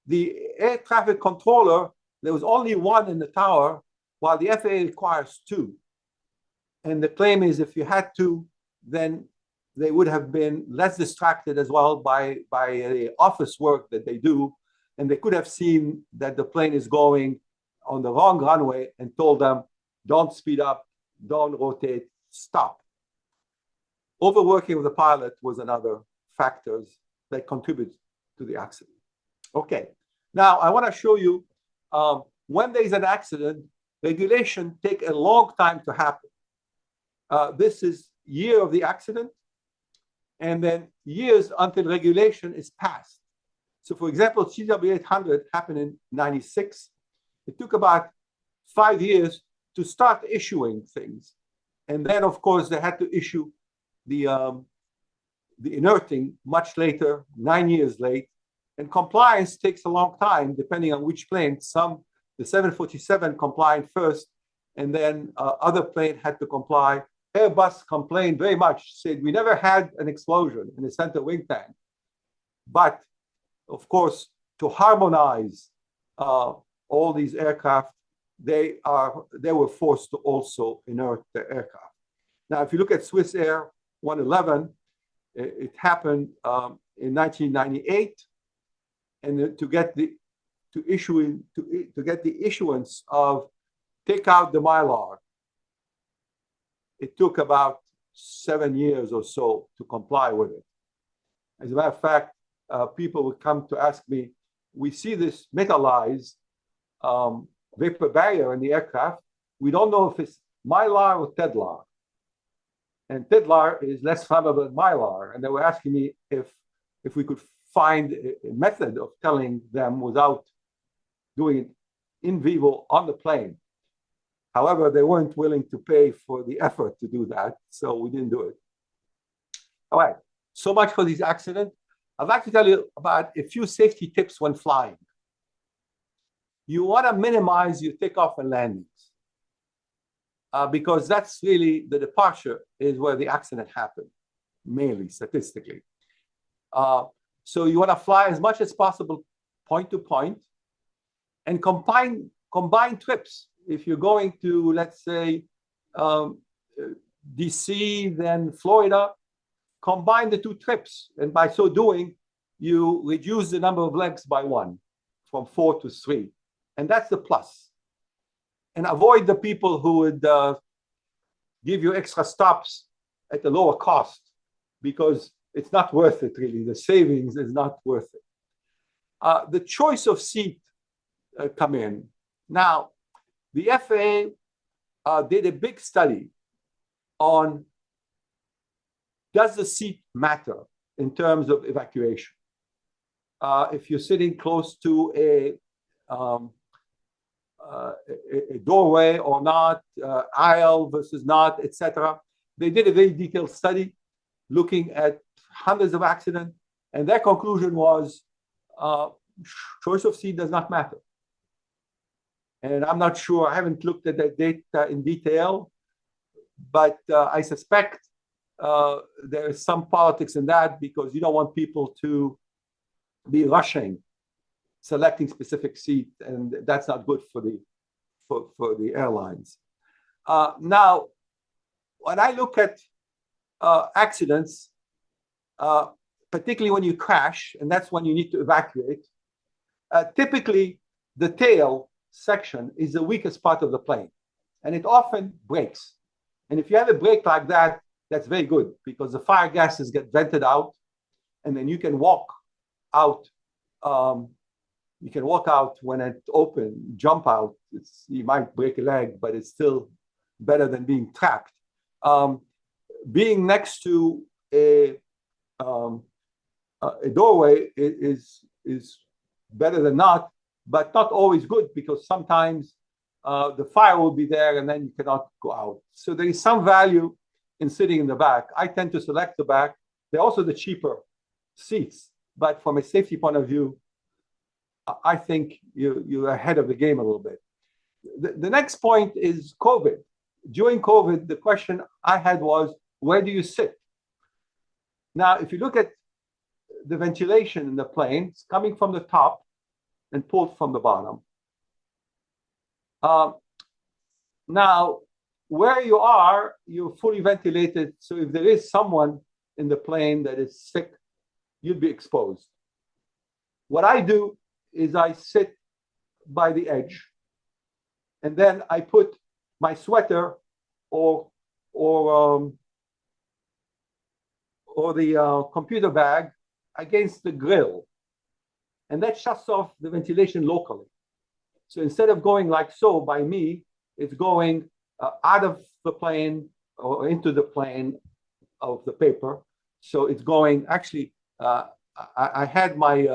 The air traffic controller, there was only one in the tower, while the FAA requires two. And the claim is if you had two, then they would have been less distracted as well by the office work that they do. And they could have seen that the plane is going on the wrong runway and told them, don't speed up, don't rotate, stop. Overworking of the pilot was another factor that contributed to the accident. Okay, now I want to show you when there is an accident, regulation take a long time to happen. This is year of the accident, and then years until regulation is passed. So for example, CW800 happened in '96. It took about 5 years to start issuing things. And then of course they had to issue the inerting much later, 9 years late. And compliance takes a long time, depending on which plane. The 747 complied first, and then other planes had to comply. Airbus complained very much, said we never had an explosion in the center wing tank. But of course, to harmonize all these aircraft, they were forced to also inert the aircraft. Now, if you look at Swiss Air 111, it happened in 1998, and to get the issuance of take out the Mylar, it took about 7 years or so to comply with it. As a matter of fact, people would come to ask me, we see this metallized vapor barrier in the aircraft. We don't know if it's Mylar or Tedlar. And Tedlar is less flammable than Mylar. And they were asking me if we could find a method of telling them without doing it in vivo on the plane. However, they weren't willing to pay for the effort to do that, so we didn't do it. All right, so much for these accidents. I'd like to tell you about a few safety tips when flying. You want to minimize your takeoff and landings because that's really the departure is where the accident happened, mainly statistically. So you want to fly as much as possible point to point and combine trips. If you're going to, let's say, DC, then Florida, combine the two trips. And by so doing, you reduce the number of legs by 1, from 4 to 3. And that's the plus. And avoid the people who would give you extra stops at a lower cost, because it's not worth it, really. The savings is not worth it. The choice of seat come in. Now, the FAA did a big study on does the seat matter in terms of evacuation. If you're sitting close to a doorway or not, aisle versus not, etc. They did a very detailed study looking at hundreds of accidents, and their conclusion was choice of seat does not matter. And I'm not sure, I haven't looked at that data in detail, but I suspect there is some politics in that because you don't want people to be rushing, selecting specific seat, and that's not good for the airlines. Now, when I look at accidents, particularly when you crash, and that's when you need to evacuate, typically the tail section is the weakest part of the plane, and it often breaks. And if you have a break like that, that's very good because the fire gases get vented out, and then you can walk out. You can walk out when it's open, jump out. You might break a leg, but it's still better than being trapped. Being next to a doorway is better than not, but not always good because sometimes the fire will be there and then you cannot go out. So there is some value in sitting in the back. I tend to select the back. They're also the cheaper seats, but from a safety point of view, I think you're ahead of the game a little bit. The next point is COVID. During COVID, the question I had was, where do you sit? Now, if you look at the ventilation in the plane, it's coming from the top and pulled from the bottom. Now, where you are, you're fully ventilated. So if there is someone in the plane that is sick, you'd be exposed. What I do is I sit by the edge, and then I put my sweater or the computer bag against the grill, and that shuts off the ventilation locally. So instead of going like so by me, it's going out of the plane or into the plane of the paper. So it's going actually. I had my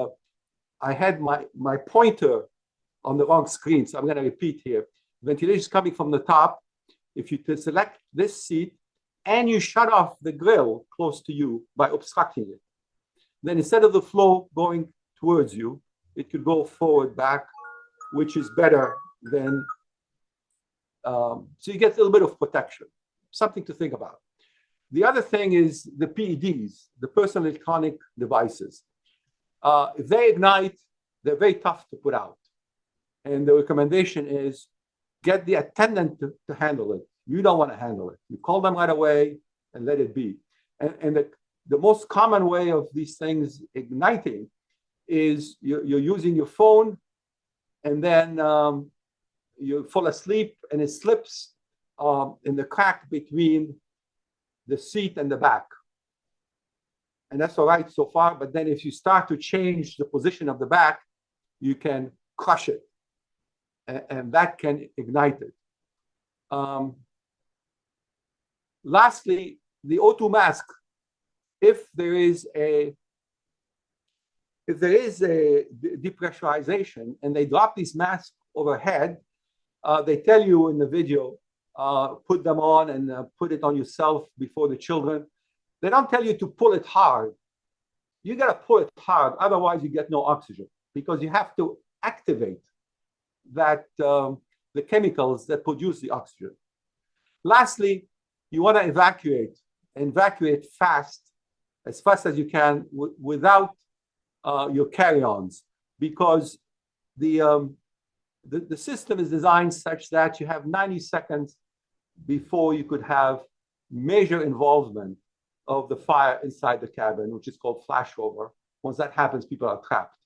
pointer on the wrong screen, so I'm going to repeat here. Ventilation is coming from the top. If you select this seat and you shut off the grill close to you by obstructing it, then instead of the flow going towards you, it could go forward, back, which is better than, so you get a little bit of protection, something to think about. The other thing is the PEDs, the personal electronic devices. If they ignite, they're very tough to put out. And the recommendation is get the attendant to handle it. You don't want to handle it. You call them right away and let it be. And the most common way of these things igniting is you're using your phone, and then you fall asleep and it slips in the crack between the seat and the back. And that's all right so far, but then if you start to change the position of the back, you can crush it, and that can ignite it. Lastly, the O2 mask, if there is a depressurization and they drop these masks overhead, they tell you in the video, put them on and put it on yourself before the children. They don't tell you to pull it hard. You got to pull it hard, otherwise you get no oxygen, because you have to activate that the chemicals that produce the oxygen. Lastly, you want to evacuate fast, as fast as you can, without your carry-ons, because the system is designed such that you have 90 seconds before you could have major involvement of the fire inside the cabin, which is called flashover. Once that happens, people are trapped.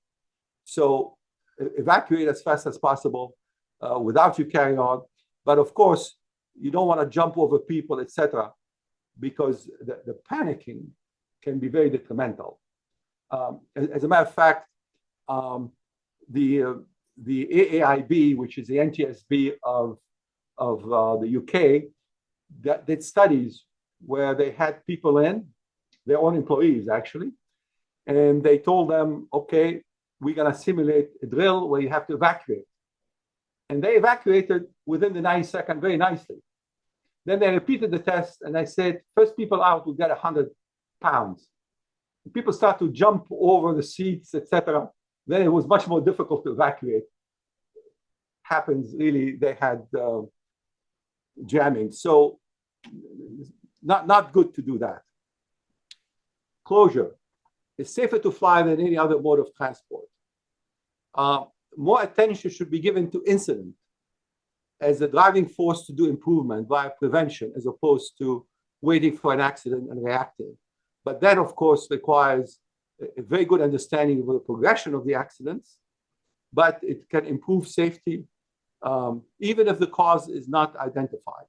So evacuate as fast as possible without your carry-on. But of course, you don't want to jump over people, etc., because the panicking can be very detrimental. As a matter of fact, the AAIB, which is the NTSB of the UK, that did studies where they had people in, their own employees actually, and they told them, okay, we're going to simulate a drill where you have to evacuate. And they evacuated within the 90 seconds very nicely. Then they repeated the test, and I said, first people out will get 100 pounds. People start to jump over the seats, etc. Then it was much more difficult to evacuate. Happens really, they had jamming. So not good to do that. Closure. It's safer to fly than any other mode of transport. More attention should be given to incident as a driving force to do improvement via prevention, as opposed to waiting for an accident and reacting. But that, of course, requires a very good understanding of the progression of the accidents, but it can improve safety, even if the cause is not identified.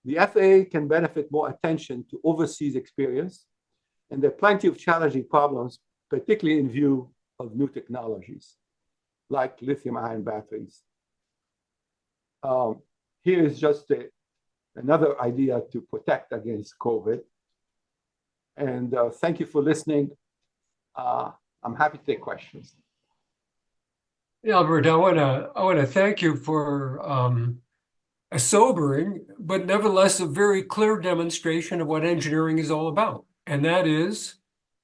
The FAA can benefit more attention to overseas experience, and there are plenty of challenging problems, particularly in view of new technologies, like lithium-ion batteries. Here is just another idea to protect against COVID. And thank you for listening. I'm happy to take questions. Yeah, Albert, I want to thank you for a sobering, but nevertheless a very clear demonstration of what engineering is all about. And that is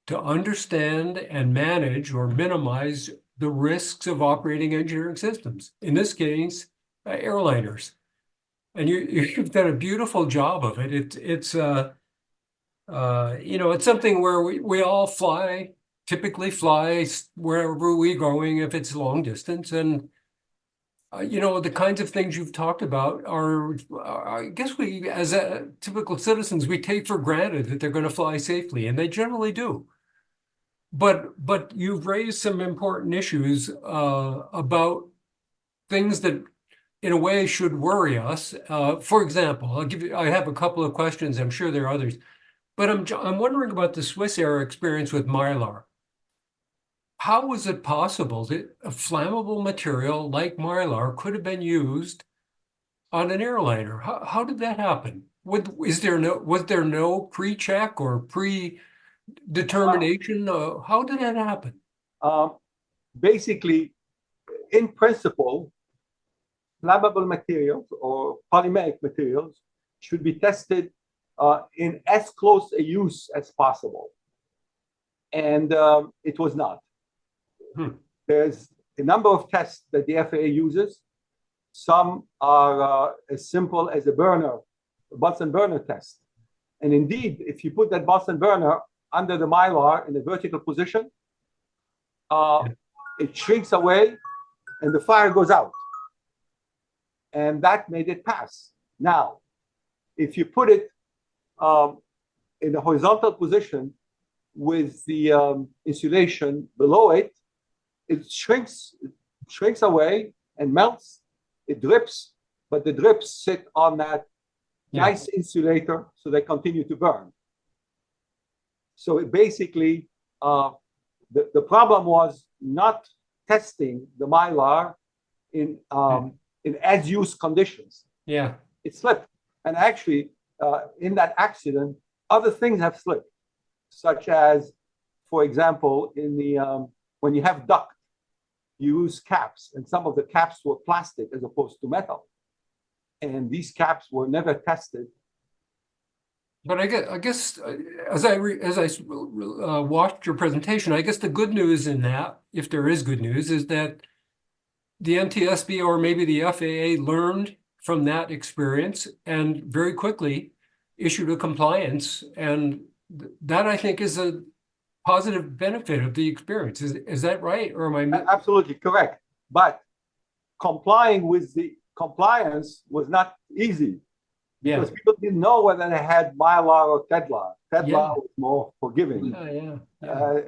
to understand and manage or minimize the risks of operating engineering systems, in this case, airliners. And you've done a beautiful job of it. It's it's something where we all typically fly wherever we're going if it's long distance. And, the kinds of things you've talked about are, I guess we, as typical citizens, we take for granted that they're going to fly safely, and they generally do. But you've raised some important issues about things that, in a way, should worry us. For example, I have a couple of questions. I'm sure there are others. But I'm wondering about the Swiss Air experience with Mylar. How was it possible that a flammable material like Mylar could have been used on an airliner? How did that happen? Was there no pre-check or pre-determination? How did that happen? Basically, in principle, flammable materials or polymeric materials should be tested in as close a use as possible. And it was not. There's a number of tests that the FAA uses. Some are as simple as a Bunsen burner test. And indeed, if you put that Bunsen burner under the Mylar in a vertical position, it shrinks away and the fire goes out. And that made it pass. Now, if you put it in a horizontal position with the insulation below it, it shrinks away and melts. It drips, but the drips sit on that Yeah. nice insulator, so they continue to burn. So it basically, the problem was not testing the Mylar in as-use conditions. Yeah. It slipped. And actually, in that accident, other things have slipped, such as, for example, in the when you have duct, you use caps, and some of the caps were plastic as opposed to metal. And these caps were never tested. But I guess as I watched your presentation, I guess the good news in that, if there is good news, is that the NTSB or maybe the FAA learned from that experience and very quickly issued a compliance, and that I think is a positive benefit of the experience. Is that right, or am I? Absolutely correct. But complying with the compliance was not easy. Yeah. Because people didn't know whether they had Mylar or Tedlar. Tedlar Yeah. was more forgiving. Yeah.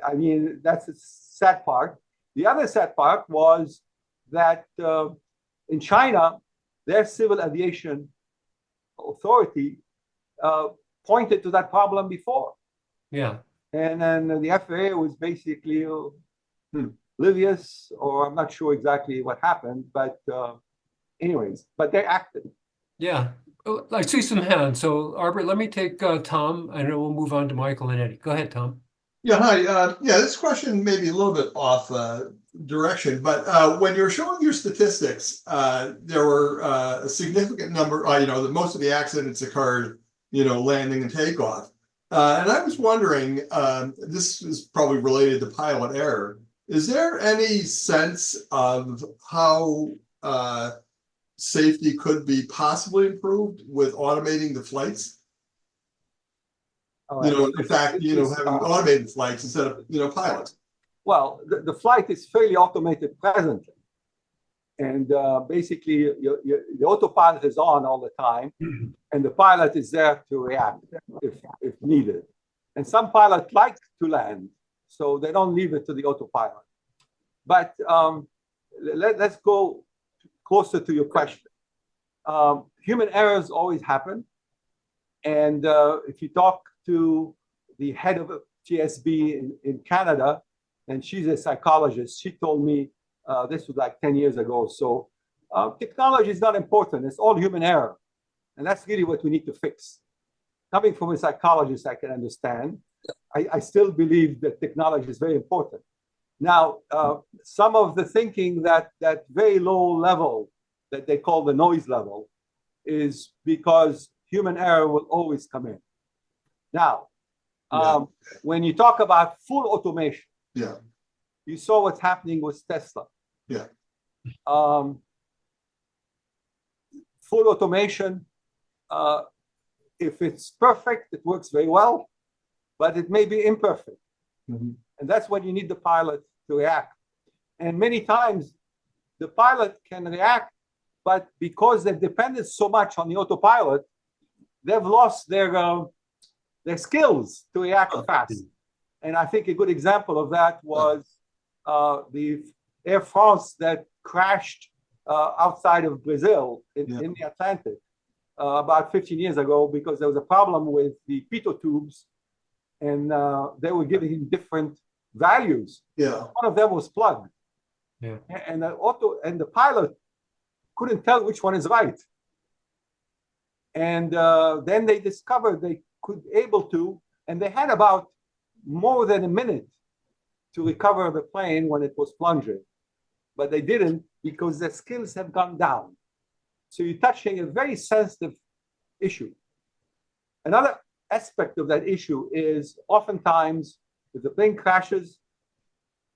I mean, that's the sad part. The other sad part was that in China, their civil aviation authority pointed to that problem before. Yeah. And then the FAA was basically oblivious, or I'm not sure exactly what happened, but anyways, but they acted. Yeah. Oh, I see some hands. So, Arbor, let me take Tom, and then we'll move on to Michael and Eddie. Go ahead, Tom. Yeah, hi. Yeah, this question may be a little bit off direction, but when you're showing your statistics, there were a significant number, that most of the accidents occurred, landing and takeoff. And I was wondering, this is probably related to pilot error. Is there any sense of how safety could be possibly improved with automating the flights? In fact, having automated flights instead of pilots. Well, the flight is fairly automated presently. And basically, the autopilot is on all the time, and the pilot is there to react if needed. And some pilots like to land, so they don't leave it to the autopilot. But let's go closer to your question. Human errors always happen. And if you talk to the head of TSB in Canada, and she's a psychologist, she told me this was like 10 years ago. So technology is not important. It's all human error. And that's really what we need to fix. Coming from a psychologist, I can understand. I still believe that technology is very important. Now, some of the thinking that very low level that they call the noise level is because human error will always come in. Now, when you talk about full automation, you saw what's happening with Tesla. Full automation, if it's perfect, it works very well, but it may be imperfect. And that's when you need the pilot to react. And many times the pilot can react, but because they've depended so much on the autopilot, they've lost their skills to react fast. And I think a good example of that was the Air France that crashed outside of Brazil in the Atlantic about 15 years ago because there was a problem with the pitot tubes, and they were giving him different values. One of them was plugged. And the pilot couldn't tell which one is right. And then they discovered they could able to, and they had about more than a minute to recover the plane when it was plunging, but they didn't because their skills have gone down. So you're touching a very sensitive issue. Another aspect of that issue is oftentimes if the plane crashes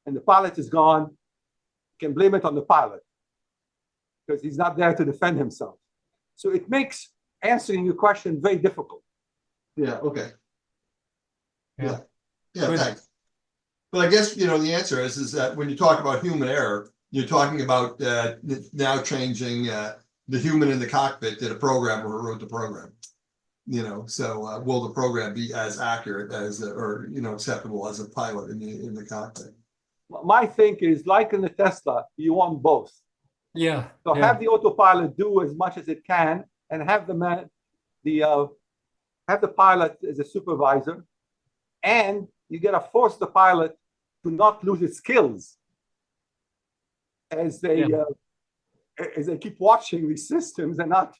and the pilot is gone, you can blame it on the pilot because he's not there to defend himself. So it makes answering your question very difficult. Okay. Thanks. But I guess, the answer is that when you talk about human error, you're talking about now changing the human in the cockpit to the programmer who wrote the program. So will the program be as accurate as or acceptable as a pilot in the cockpit? My think is like in the Tesla, you want both. So have the autopilot do as much as it can, and have the have the pilot as a supervisor, and you got to force the pilot to not lose his skills as they keep watching these systems and not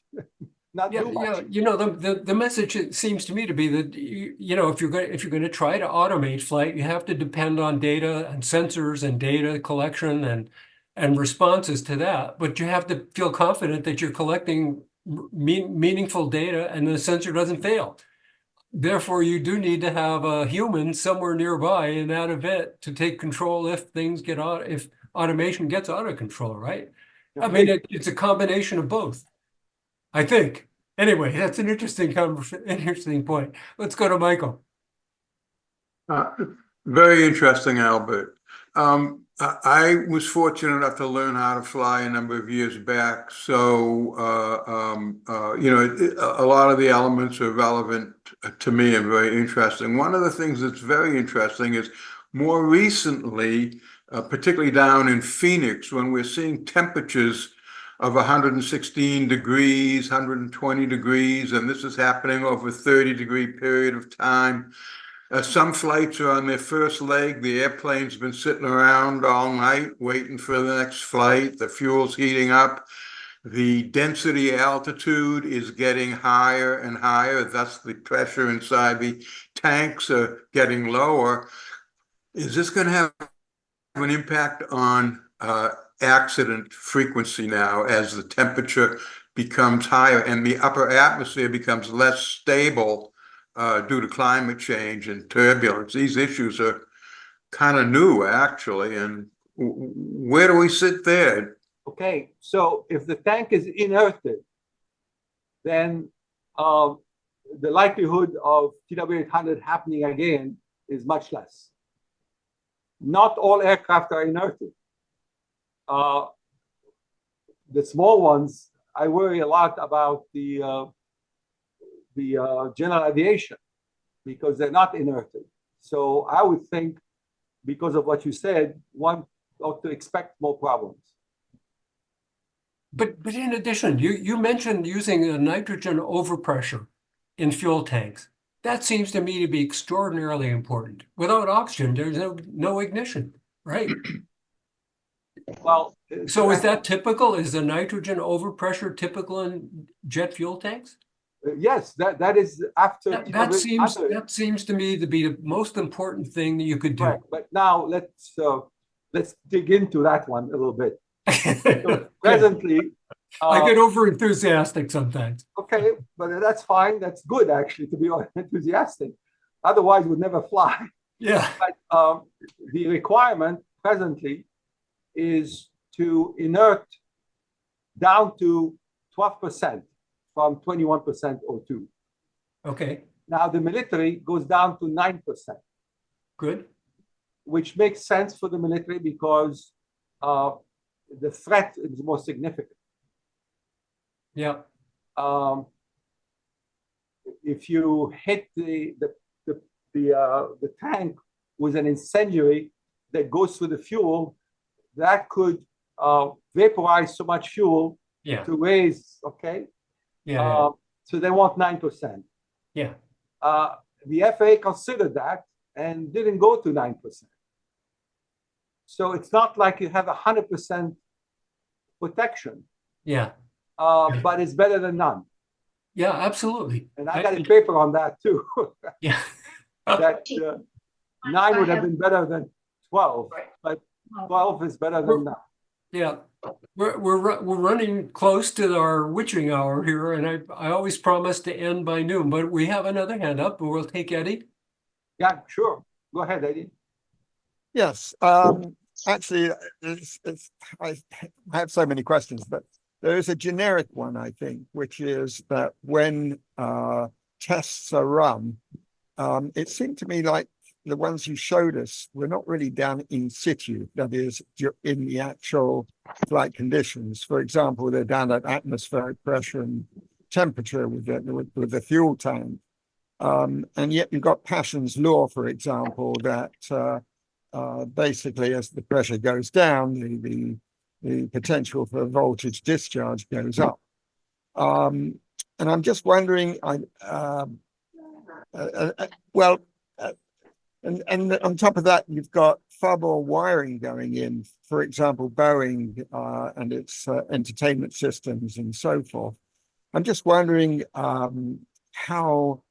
do much. You know, the message, it seems to me to be that you know, if you're going to try to automate flight, you have to depend on data and sensors and data collection and responses to that. But you have to feel confident that you're collecting meaningful data and the sensor doesn't fail. Therefore, you do need to have a human somewhere nearby in that event to take control if things get out, if automation gets out of control, right? I mean, it's a combination of both, I think. Anyway, that's an interesting point. Let's go to Michael. Very interesting, Albert. I was fortunate enough to learn how to fly a number of years back. So, you know, a lot of the elements are relevant to me and very interesting. One of the things that's very interesting is more recently, particularly down in Phoenix, when we're seeing temperatures of 116 degrees, 120 degrees, and this is happening over a 30-degree period of time. Some flights are on their first leg. The airplane's been sitting around all night waiting for the next flight. The fuel's heating up. The density altitude is getting higher and higher. Thus, the pressure inside the tanks are getting lower. Is this going to have an impact on accident frequency now as the temperature becomes higher and the upper atmosphere becomes less stable due to climate change and turbulence? These issues are kind of new, actually. And where do we sit there? Okay, so if the tank is inerted, then the likelihood of TW800 happening again is much less. Not all aircraft are inerted. The small ones, I worry a lot about the general aviation because they're not inerted. So I would think, because of what you said, one ought to expect more problems. But in addition, you mentioned using a nitrogen overpressure in fuel tanks. That seems to me to be extraordinarily important. Without oxygen, there's no ignition, right? Well, so is that typical? Is the nitrogen overpressure typical in jet fuel tanks? Yes, that is after. That seems to me to be the most important thing that you could do. Right. But now let's dig into that one a little bit. So presently, I get over enthusiastic sometimes. Okay, but that's fine. That's good, actually, to be enthusiastic. Otherwise, we'd never fly. Yeah. But the requirement presently is to inert down to 12% from 21% O2. Okay. Now the military goes down to 9%. Good. Which makes sense for the military because the threat is more significant. Yeah. If you hit the tank with an incendiary that goes through the fuel, that could vaporize so much fuel to raise. Okay. Yeah. So they want 9%. Yeah. The FAA considered that and didn't go to 9%. So it's not like you have 100% protection. Yeah. But it's better than none. Yeah, absolutely. And I got a paper on that too. Yeah. That 9 would have been better than 12, but 12 is better than 9. Yeah. We're running close to our witching hour here, and I always promise to end by noon, but we have another hand up, and we'll take Eddie. Yeah, sure. Go ahead, Eddie. Yes. Actually, I have so many questions, but there is a generic one, I think, which is that when tests are run, it seemed to me like the ones you showed us were not really done in situ, that is, in the actual flight conditions. For example, they're done at atmospheric pressure and temperature with the fuel tank. And yet you've got Paschen's law, for example, that basically as the pressure goes down, the potential for voltage discharge goes up. and I'm just wondering, well, and on top of that, you've got far more wiring going in. For example, Boeing and its entertainment systems and so forth. I'm just wondering how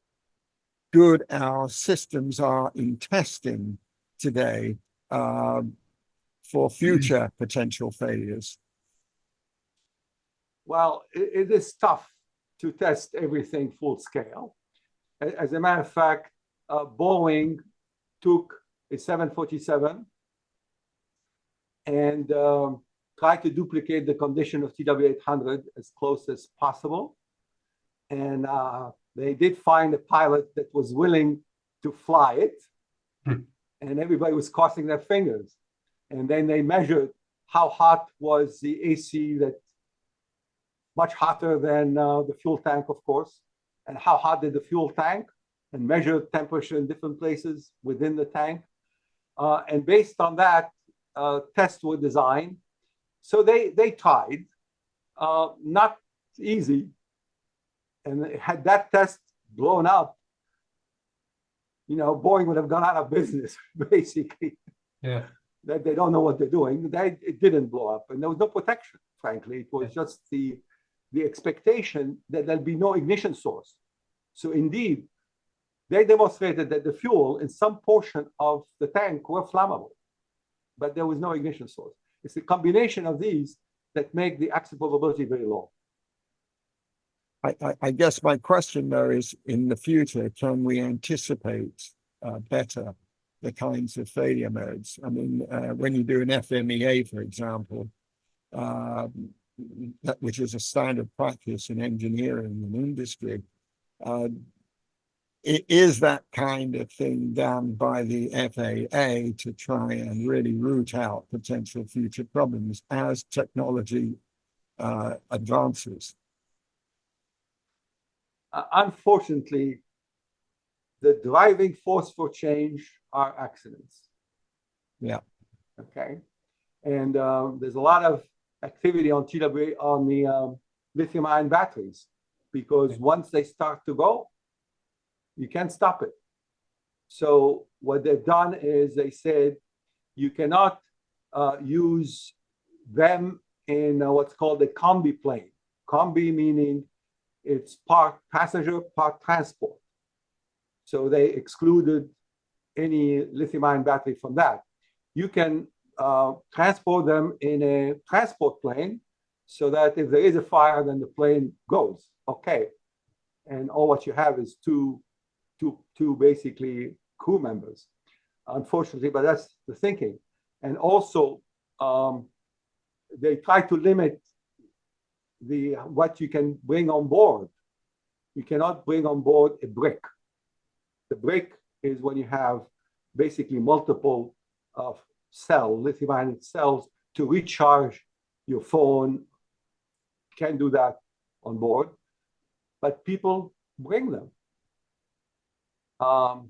good our systems are in testing today for future potential failures. Well, it is tough to test everything full scale. As a matter of fact, Boeing took a 747 and tried to duplicate the condition of TW800 as close as possible. And they did find a pilot that was willing to fly it. And everybody was crossing their fingers. And then they measured how hot was the AC, that much hotter than the fuel tank, of course. And how hot did the fuel tank, and measured temperature in different places within the tank. And based on that, tests were designed. So they tried, not easy. And had that test blown up, you know, Boeing would have gone out of business, basically. Yeah. That they don't know what they're doing. It didn't blow up, and there was no protection, frankly. It was just the expectation that there'll be no ignition source. So indeed, they demonstrated that the fuel in some portion of the tank were flammable, but there was no ignition source. It's a combination of these that make the accident probability very low. I guess my question, though, is in the future, can we anticipate better the kinds of failure modes? I mean, when you do an FMEA, for example, which is a standard practice in engineering and industry, is that kind of thing done by the FAA to try and really root out potential future problems as technology advances? Unfortunately, the driving force for change are accidents. Yeah. Okay. And there's a lot of activity on TWA on the lithium-ion batteries, because once they start to go, you can't stop it. So what they've done is they said you cannot use them in what's called a combi plane. Combi meaning it's part passenger, part transport. So they excluded any lithium-ion battery from that. You can transport them in a transport plane so that if there is a fire, then the plane goes. Okay. And all what you have is two basically crew members, unfortunately, but that's the thinking. And also, they try to limit what you can bring on board. You cannot bring on board a brick. The brick is when you have basically multiple lithium-ion cells to recharge your phone. Can't do that on board, but people bring them. I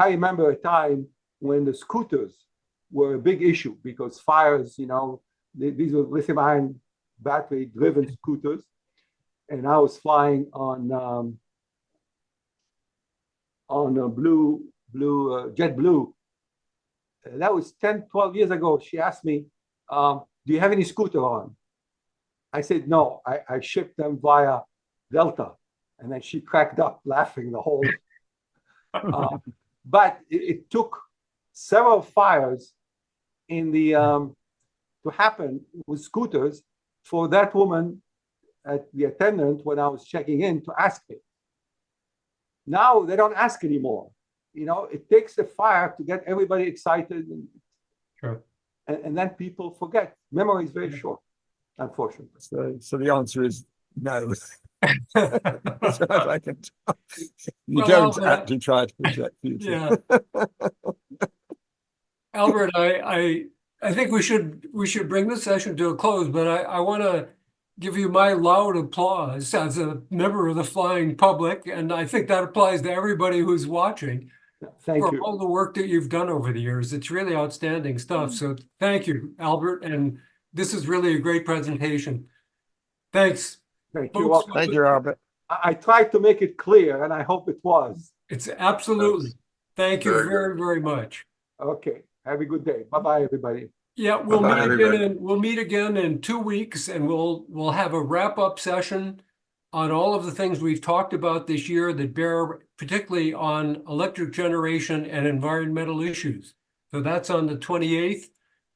remember a time when the scooters were a big issue because fires, you know, these were lithium-ion battery-driven scooters, and I was flying on JetBlue. That was 10, 12 years ago. She asked me, do you have any scooter on? I said, no, I shipped them via Delta. And then she cracked up laughing the whole. But it took several fires in the to happen with scooters for that woman at the attendant when I was checking in to ask me. Now they don't ask anymore. You know, it takes a fire to get everybody excited, and then people forget. Memory is very short, unfortunately. So the answer is no. As I can tell. You Well, don't Albert, actually try to project future. Yeah. Albert, I think we should bring this session to a close, but I want to give you my loud applause as a member of the flying public, and I think that applies to everybody who's watching. Thank for you. all the work that you've done over the years. It's really outstanding stuff. So thank you, Albert. And this is really a great presentation. Thanks. Thank you. Folks, Welcome. Thank you, Albert. I tried to make it clear, and I hope it was. it's absolutely. Thank you Very good. very, very much. Okay. Have a good day. Bye-bye, everybody. Yeah, we'll Bye-bye, meet again everybody. we'll meet again in 2 weeks, and we'll have a wrap-up session on all of the things we've talked about this year that bear particularly on electric generation and environmental issues. So that's on the 28th.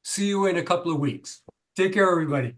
See you in a couple of weeks. Take care, everybody.